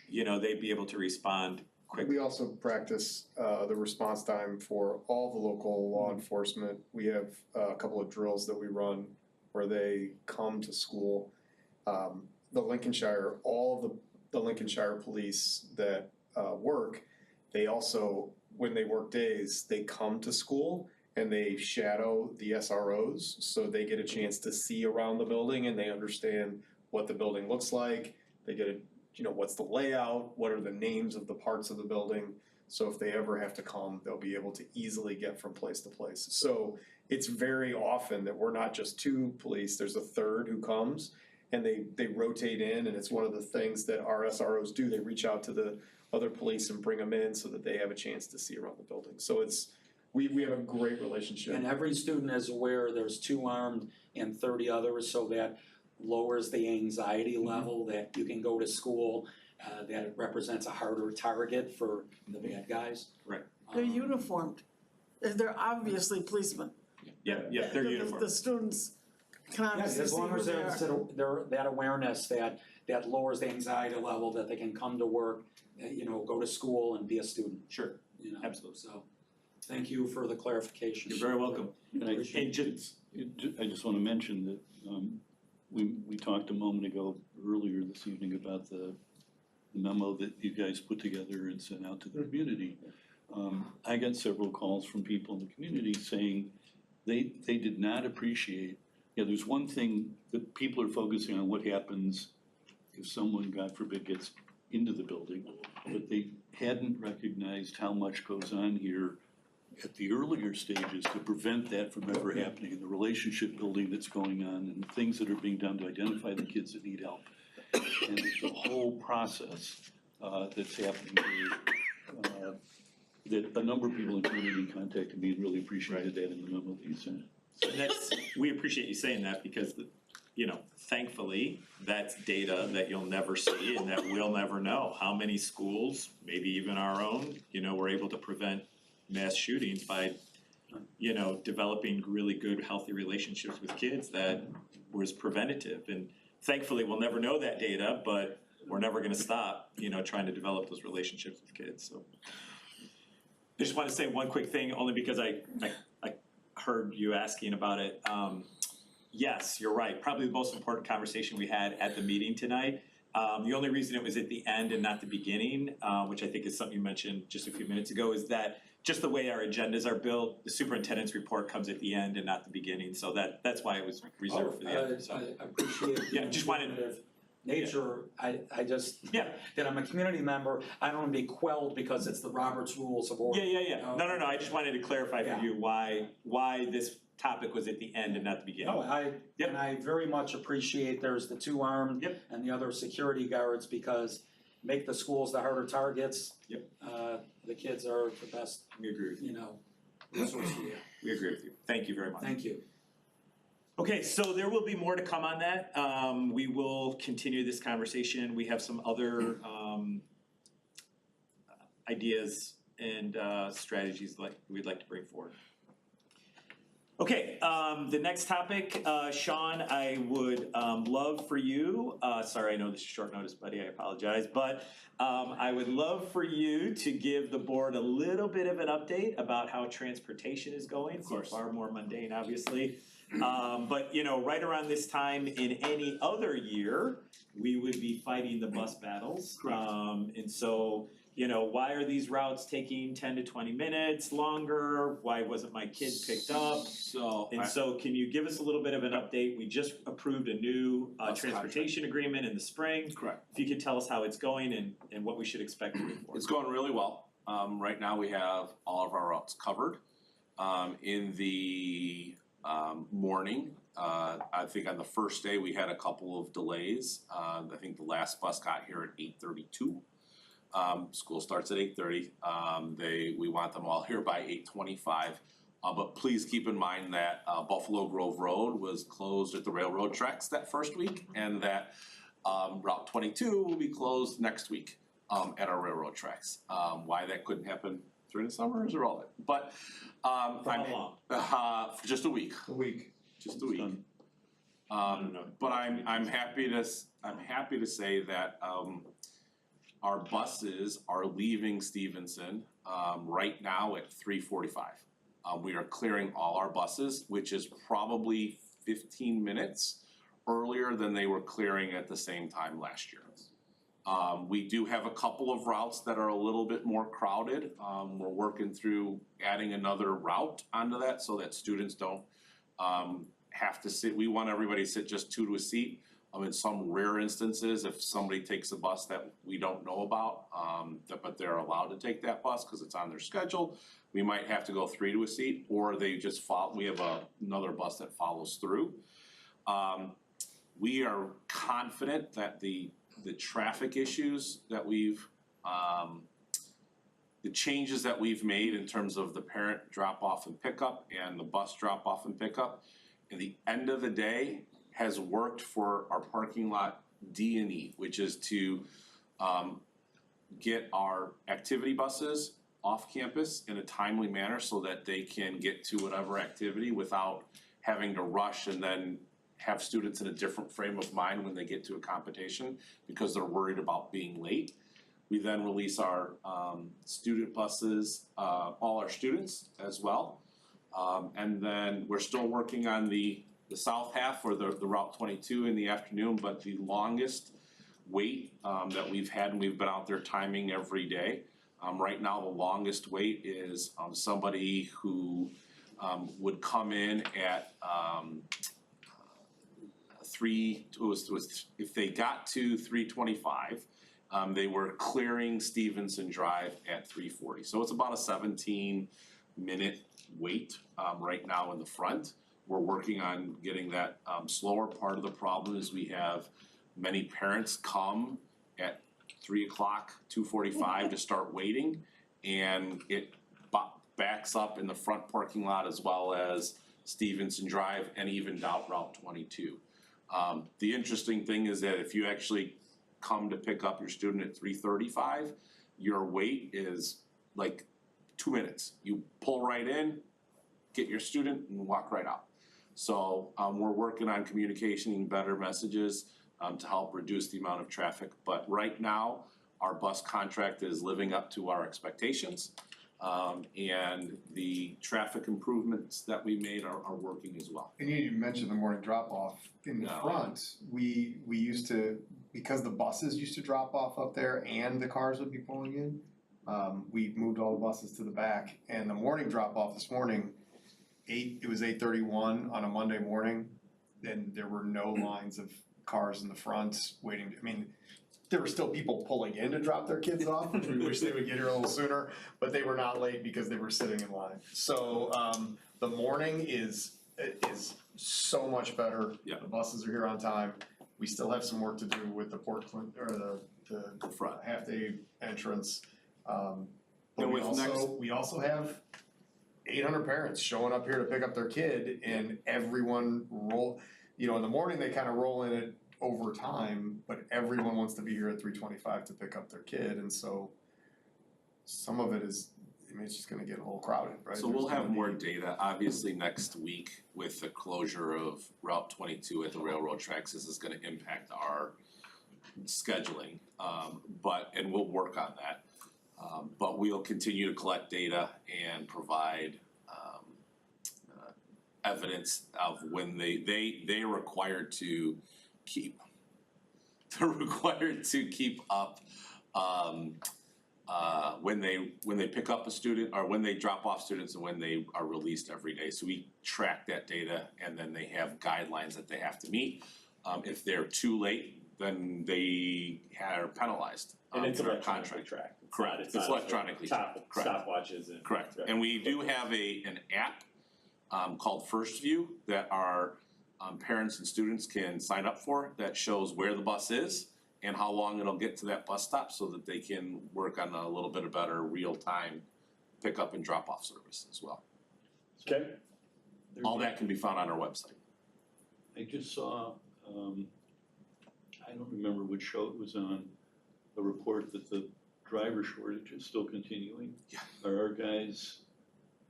they'd be able to respond quickly.
We also practice the response time for all the local law enforcement. We have a couple of drills that we run where they come to school. The Lincolnshire, all of the Lincolnshire police that work, they also, when they work days, they come to school and they shadow the SROs, so they get a chance to see around the building and they understand what the building looks like. They get what's the layout, what are the names of the parts of the building. So if they ever have to come, they'll be able to easily get from place to place. So it's very often that we're not just two police, there's a third who comes and they rotate in, and it's one of the things that our SROs do. They reach out to the other police and bring them in so that they have a chance to see around the building. So we have a great relationship.
And every student is aware there's 2 armed and 30 others, so that lowers the anxiety level that you can go to school, that it represents a harder target for the bad guys.
Right.
They're uniformed. They're obviously policemen.
Yeah, they're
The-
uniform.
The students can
Yeah,
obviously
as
see
long
who
as
they are.
there's that awareness that lowers the anxiety level, that they can come to work, go to school and be a student.
Sure,
Absolutely. So, thank you for the clarification.
you're very welcome.
And I just wanna mention that, we talked a moment ago, earlier this evening, about the memo that you guys put together and sent out to the community. I got several calls from people in the community saying they did not appreciate, there's one thing that people are focusing on, what happens if someone, God forbid, gets into the building, but they hadn't recognized how much goes on here at the earlier stages to prevent that from ever happening, and the relationship building that's going on, and things that are being done to identify the kids that need help. And it's a whole process that's happening here, that a number of people in the community contacted me and really appreciated that in the memo that you sent.
And we appreciate you saying that, because thankfully, that's data that you'll never see and that we'll never know. How many schools, maybe even our own, were able to prevent mass shootings by, developing really good, healthy relationships with kids that was preventative. And thankfully, we'll never know that data, but we're never gonna stop, trying to develop those relationships with kids, so. I just wanna say one quick thing, only because I heard you asking about it. Yes, you're right, probably the most important conversation we had at the meeting tonight. The only reason it was at the end and not the beginning, which I think is something you mentioned just a few minutes ago, is that just the way our agendas are built, the superintendent's report comes at the end and not the beginning, so that's why it was reserved for the end, so.
I appreciate
Yeah, just wanted-
the nature. I just,
Yeah.
that I'm a community member, I don't want to be quelled because it's the Robert's Rules of Order.
Yeah. No, I just wanted to clarify for you why this topic was at the end and not the beginning.
No, and I very much appreciate there's the 2 armed and the other security guards, because make the schools the harder targets. The kids are the best,
We agree with you.
resource we have.
We agree with you. Thank you very much.
Thank you.
Okay, so there will be more to come on that. We will continue this conversation. We have some other ideas and strategies we'd like to bring forward. Okay, the next topic, Sean, I would love for you, sorry, I know this is short notice, buddy, I apologize, but I would love for you to give the board a little bit of an update about how transportation is going.
Of course.
Far more mundane, obviously. But right around this time in any other year, we would be fighting the bus battles. And so, why are these routes taking 10 to 20 minutes longer? Why wasn't my kid picked up? So can you give us a little bit of an update? We just approved a new transportation agreement in the spring.
Correct.
If you could tell us how it's going and what we should expect moving forward.
It's going really well. Right now we have all of our routes covered. In the morning, I think on the first day we had a couple of delays. I think the last bus got here at 8:32. School starts at 8:30. We want them all here by 8:25. But please keep in mind that Buffalo Grove Road was closed at the railroad tracks that first week, and that Route 22 will be closed next week at our railroad tracks. Why that couldn't happen during the summer is irrelevant. But
For how long?
for just a week. Just a week. But I'm happy to say that our buses are leaving Stevenson right now at 3:45. We are clearing all our buses, which is probably 15 minutes earlier than they were clearing at the same time last year. We do have a couple of routes that are a little bit more crowded. We're working through adding another route onto that so that students don't have to sit. We want everybody to sit just 2 to a seat. In some rare instances, if somebody takes a bus that we don't know about, but they're allowed to take that bus because it's on their schedule, we might have to go 3 to a seat, or they just follow, we have another bus that follows through. We are confident that the traffic issues that the changes that we've made in terms of the parent drop off and pickup and the bus drop off and pickup, at the end of the day, has worked for our parking lot D&E, which is to get our activity buses off campus in a timely manner so that they can get to whatever activity without having to rush and then have students in a different frame of mind when they get to a competition because they're worried about being late. We then release our student buses, all our students as well. And then we're still working on the south half or the Route 22 in the afternoon, but the longest wait that we've had, and we've been out there timing every day. Right now, the longest wait is somebody who would come in at if they got to 3:25, they were clearing Stevenson Drive at 3:40. So it's about a 17-minute wait right now in the front. We're working on getting that slower. Part of the problem is we have many parents come at 3 o'clock, 2:45 to start waiting, and it backs up in the front parking lot as well as Stevenson Drive and even down Route 22. The interesting thing is that if you actually come to pick up your student at 3:35, your wait is like 2 minutes. You pull right in, get your student, and walk right out. So we're working on communicating better messages to help reduce the amount of traffic. But right now, our bus contract is living up to our expectations. And the traffic improvements that we made are working as well.
And you mentioned the morning drop off in the front. We used to, because the buses used to drop off up there and the cars would be pulling in, we moved all the buses to the back. And the morning drop off this morning, it was 8:31 on a Monday morning, and there were no lines of cars in the front waiting. I mean, there were still people pulling in to drop their kids off, which we wish they would get here a little sooner, but they were not late because they were sitting in line. So the morning is so much better.
Yeah.
The buses are here on time. We still have some work to do with the Portland or the
front
half-day entrance. But
And
we
with
also have 800 parents showing up here to pick up their kid, and everyone in the morning they kind of roll in it over time, but everyone wants to be here at 3:25 to pick up their kid, and so some of it is, it's just gonna get a little crowded, right?
So we'll have more data, obviously next week with the closure of Route 22 at the railroad tracks. This is gonna impact our scheduling, and we'll work on that. But we'll continue to collect data and provide evidence of when they're required to keep up when they pick up a student or when they drop off students and when they are released every day. So we track that data, and then they have guidelines that they have to meet. If they're too late, then they are penalized.
And it's
through our
electronically
contract.
tracked.
Correct. It's electronically tracked. Correct.
Stopwatches and.
Correct.
Right.
And we do have an app called First View that our parents and students can sign up for, that shows where the bus is and how long it'll get to that bus stop, so that they can work on a little bit of better real-time pickup and drop-off service as well.
Okay.
All that can be found on our website.
I just saw, I don't remember which show it was on, a report that the driver shortage is still continuing.
Yeah.
Are our guys?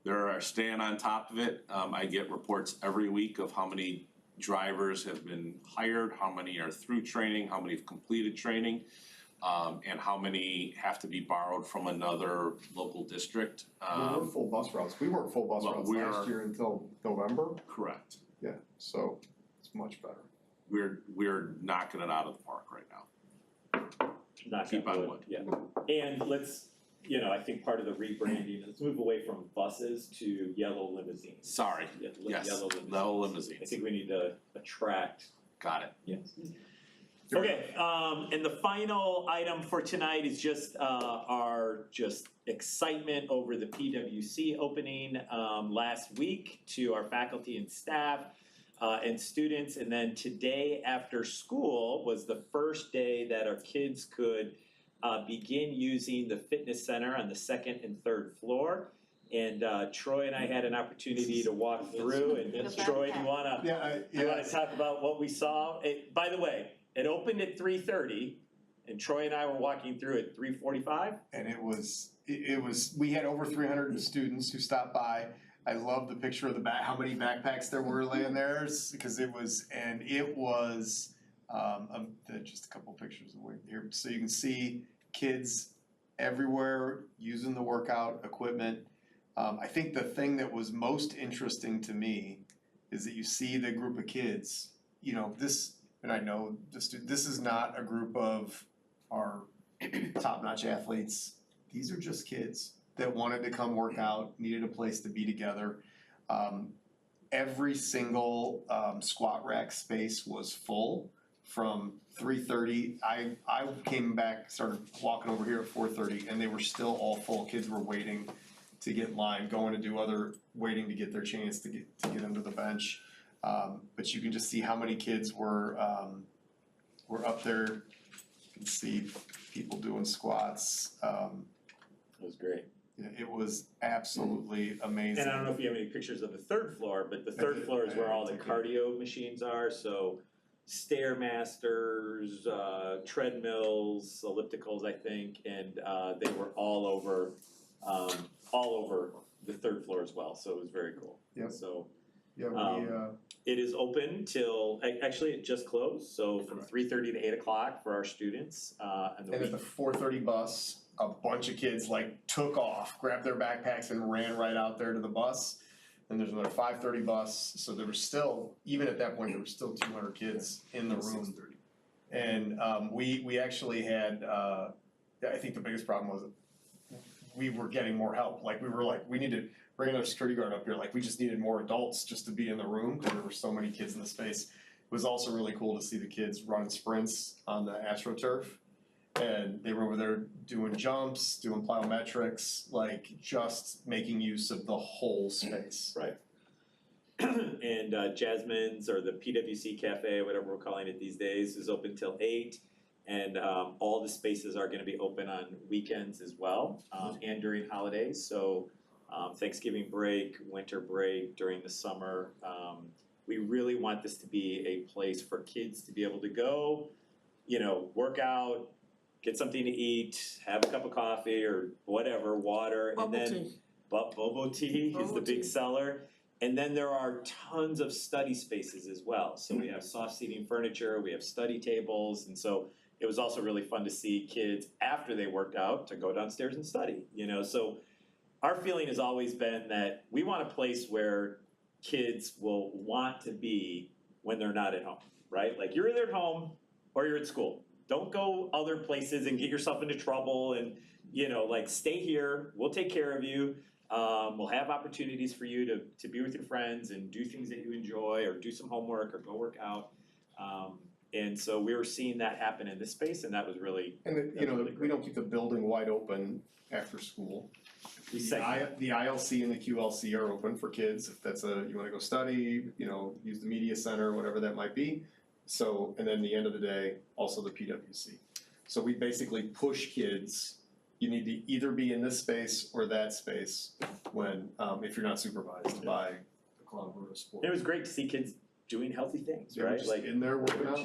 They're staying on top of it. I get reports every week of how many drivers have been hired, how many are through training, how many have completed training, and how many have to be borrowed from another local district.
We work full bus routes. We worked full bus routes last year until November.
Correct.
Yeah, so it's much better.
We're knocking it out of the park right now.
Keep on wood. Yeah, and let's, I think part of the rebranding, let's move away from buses to yellow limousines.
Sorry, yes,
Yellow limousines.
yellow limousines.
I think we need to attract.
Got it.
Yes. Okay, and the final item for tonight is just our excitement over the PWC opening last week to our faculty and staff and students. And then today after school was the first day that our kids could begin using the fitness center on the second and third floor. And Troy and I had an opportunity to walk through, and Troy, do you wanna talk about what we saw? By the way, it opened at 3:30, and Troy and I were walking through at 3:45.
And it was, we had over 300 students who stopped by. I love the picture of how many backpacks there were laying there, because just a couple pictures away here. So you can see kids everywhere using the workout equipment. I think the thing that was most interesting to me is that you see the group of kids, and I know this is not a group of our top-notch athletes. These are just kids that wanted to come work out, needed a place to be together. Every single squat rack space was full from 3:30. I came back, started walking over here at 4:30, and they were still all full. Kids were waiting to get in line, going to do waiting to get their chance to get under the bench. But you can just see how many kids were up there. You can see people doing squats.
It was great.
It was absolutely amazing.
And I don't know if you have any pictures of the third floor, but the third floor is where all the cardio machines are. So Stairmasters, treadmills, ellipticals, I think, and they were all over the third floor as well. So it was very cool.
Yep.
So
Yeah,
it is open till, actually it just closed, so from 3:30 to 8 o'clock for our students on the
and
week.
at the 4:30 bus, a bunch of kids took off, grabbed their backpacks and ran right out there to the bus. And there's another 5:30 bus, so there was still, even at that point, there were still 200 kids in the room. And we actually had, I think the biggest problem was we were getting more help. We need to bring another security guard up here. We just needed more adults just to be in the room because there were so many kids in the space. It was also really cool to see the kids running sprints on the AstroTurf. And they were over there doing jumps, doing plyometrics, just making use of the whole space.
Right. And Jasmine's, or the PWC Cafe, whatever we're calling it these days, is open till 8. And all the spaces are gonna be open on weekends as well, and during holidays. So Thanksgiving break, winter break, during the summer. We really want this to be a place for kids to be able to go, work out, get something to eat, have a cup of coffee or whatever, water, and then bobo tea is the big seller. And then there are tons of study spaces as well. So we have soft seating furniture, we have study tables, and so it was also really fun to see kids after they worked out to go downstairs and study, So our feeling has always been that we want a place where kids will want to be when they're not at home, right? You're either at home or you're at school. Don't go other places and get yourself into trouble and, stay here, we'll take care of you. We'll have opportunities for you to be with your friends and do things that you enjoy or do some homework or go work out. And so we were seeing that happen in this space, and that was really,
And we don't keep the building wide open after school. The ILC and the QLC are open for kids if that's you wanna go study, use the media center, whatever that might be. So, and then the end of the day, also the PWC. So we basically push kids, you need to either be in this space or that space when, if you're not supervised by the club or a sport.
it was great to see kids doing healthy things,
They were
right?
just in there working out.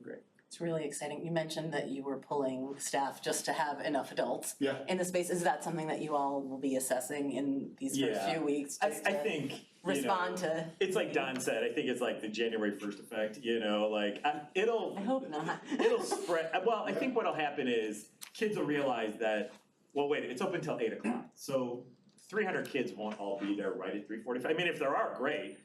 Great.
It's really exciting. You mentioned that you were pulling staff just to have enough adults
Yeah.
in the space. Is that something that you all will be assessing in these first
Yeah.
few weeks?
I
just to
think,
respond to.
it's like Don said, I think it's like the January 1st effect, it'll
I hope not.
it'll spread. Well, I think what'll happen is kids will realize that, well, wait, it's open till 8 o'clock. So 300 kids won't all be there right at 3:45. I mean, if there are, great.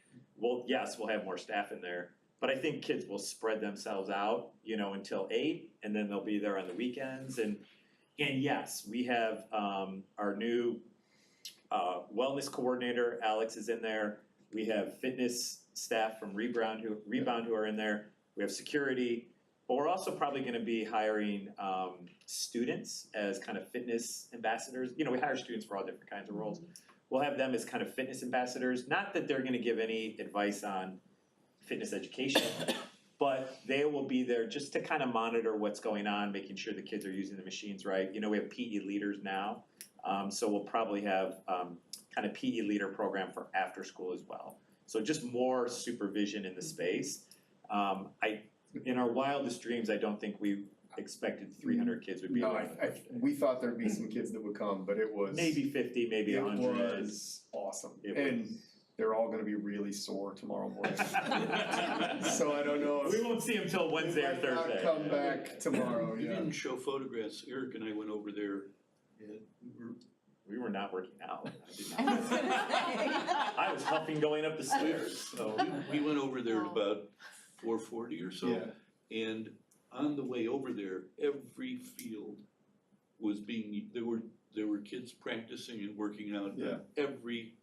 Well, yes, we'll have more staff in there. But I think kids will spread themselves out, until 8, and then they'll be there on the weekends. And yes, we have our new wellness coordinator, Alex, is in there. We have fitness staff from Rebound who are in there. We have security. But we're also probably gonna be hiring students as kind of fitness ambassadors. You know, we hire students for all different kinds of roles. We'll have them as kind of fitness ambassadors, not that they're gonna give any advice on fitness education, but they will be there just to kind of monitor what's going on, making sure the kids are using the machines right. You know, we have PE leaders now, so we'll probably have kind of PE leader program for after school as well. So just more supervision in the space. In our wildest dreams, I don't think we expected 300 kids would be
No,
there.
we thought there'd be some kids that would come, but it was.
Maybe 50, maybe 100.
It was awesome,
It
and
was.
they're all gonna be really sore tomorrow morning. So I don't know if.
We won't see them till Wednesday or
They might not
Thursday.
come back tomorrow,
You
yeah.
didn't show photographs, Eric and I went over there, and
We were not working out.
I was gonna say.
I was huffing going up the stairs, so.
we went over there at about 4:40 or so.
Yeah.
And on the way over there, every field was being, there were kids practicing and working out
Yeah.
on every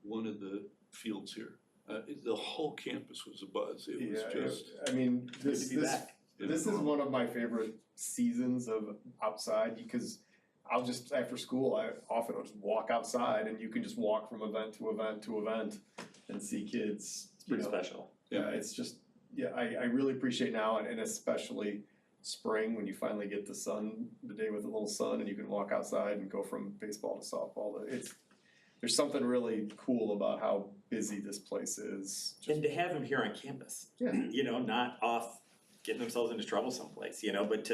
one of the fields here. The whole campus was abuzz, it was
Yeah,
just.
I mean,
Good to be back.
this is one of my favorite seasons of outside, because I'll just, after school, I often will just walk outside and you can just walk from event to event to event and see kids.
It's pretty
you know.
special.
Yeah, it's just, yeah, I really appreciate now, and especially spring, when you finally get the sun, the day with a little sun, and you can walk outside and go from baseball to softball. There's something really cool about how busy this place is.
And to have them here on campus,
Yeah.
you know, not off getting themselves into trouble someplace, you know, but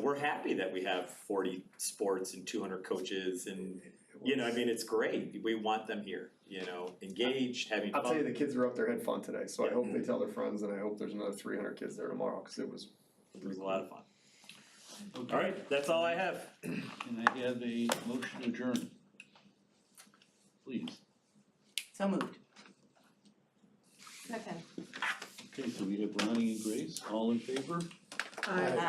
we're happy that we have 40 sports and 200 coaches and, you know, I mean, it's great. We want them here, you know, engaged, having fun.
I'll tell you, the kids are up there, had fun today, so I hope they tell their friends, and I hope there's another 300 kids there tomorrow, because it was.
It was a lot of fun.
Okay.
All right, that's all I have.
Can I have a motion to adjourn? Please.
So moved.
Second.
Okay, so we have Ronnie and Grace, all in favor?
I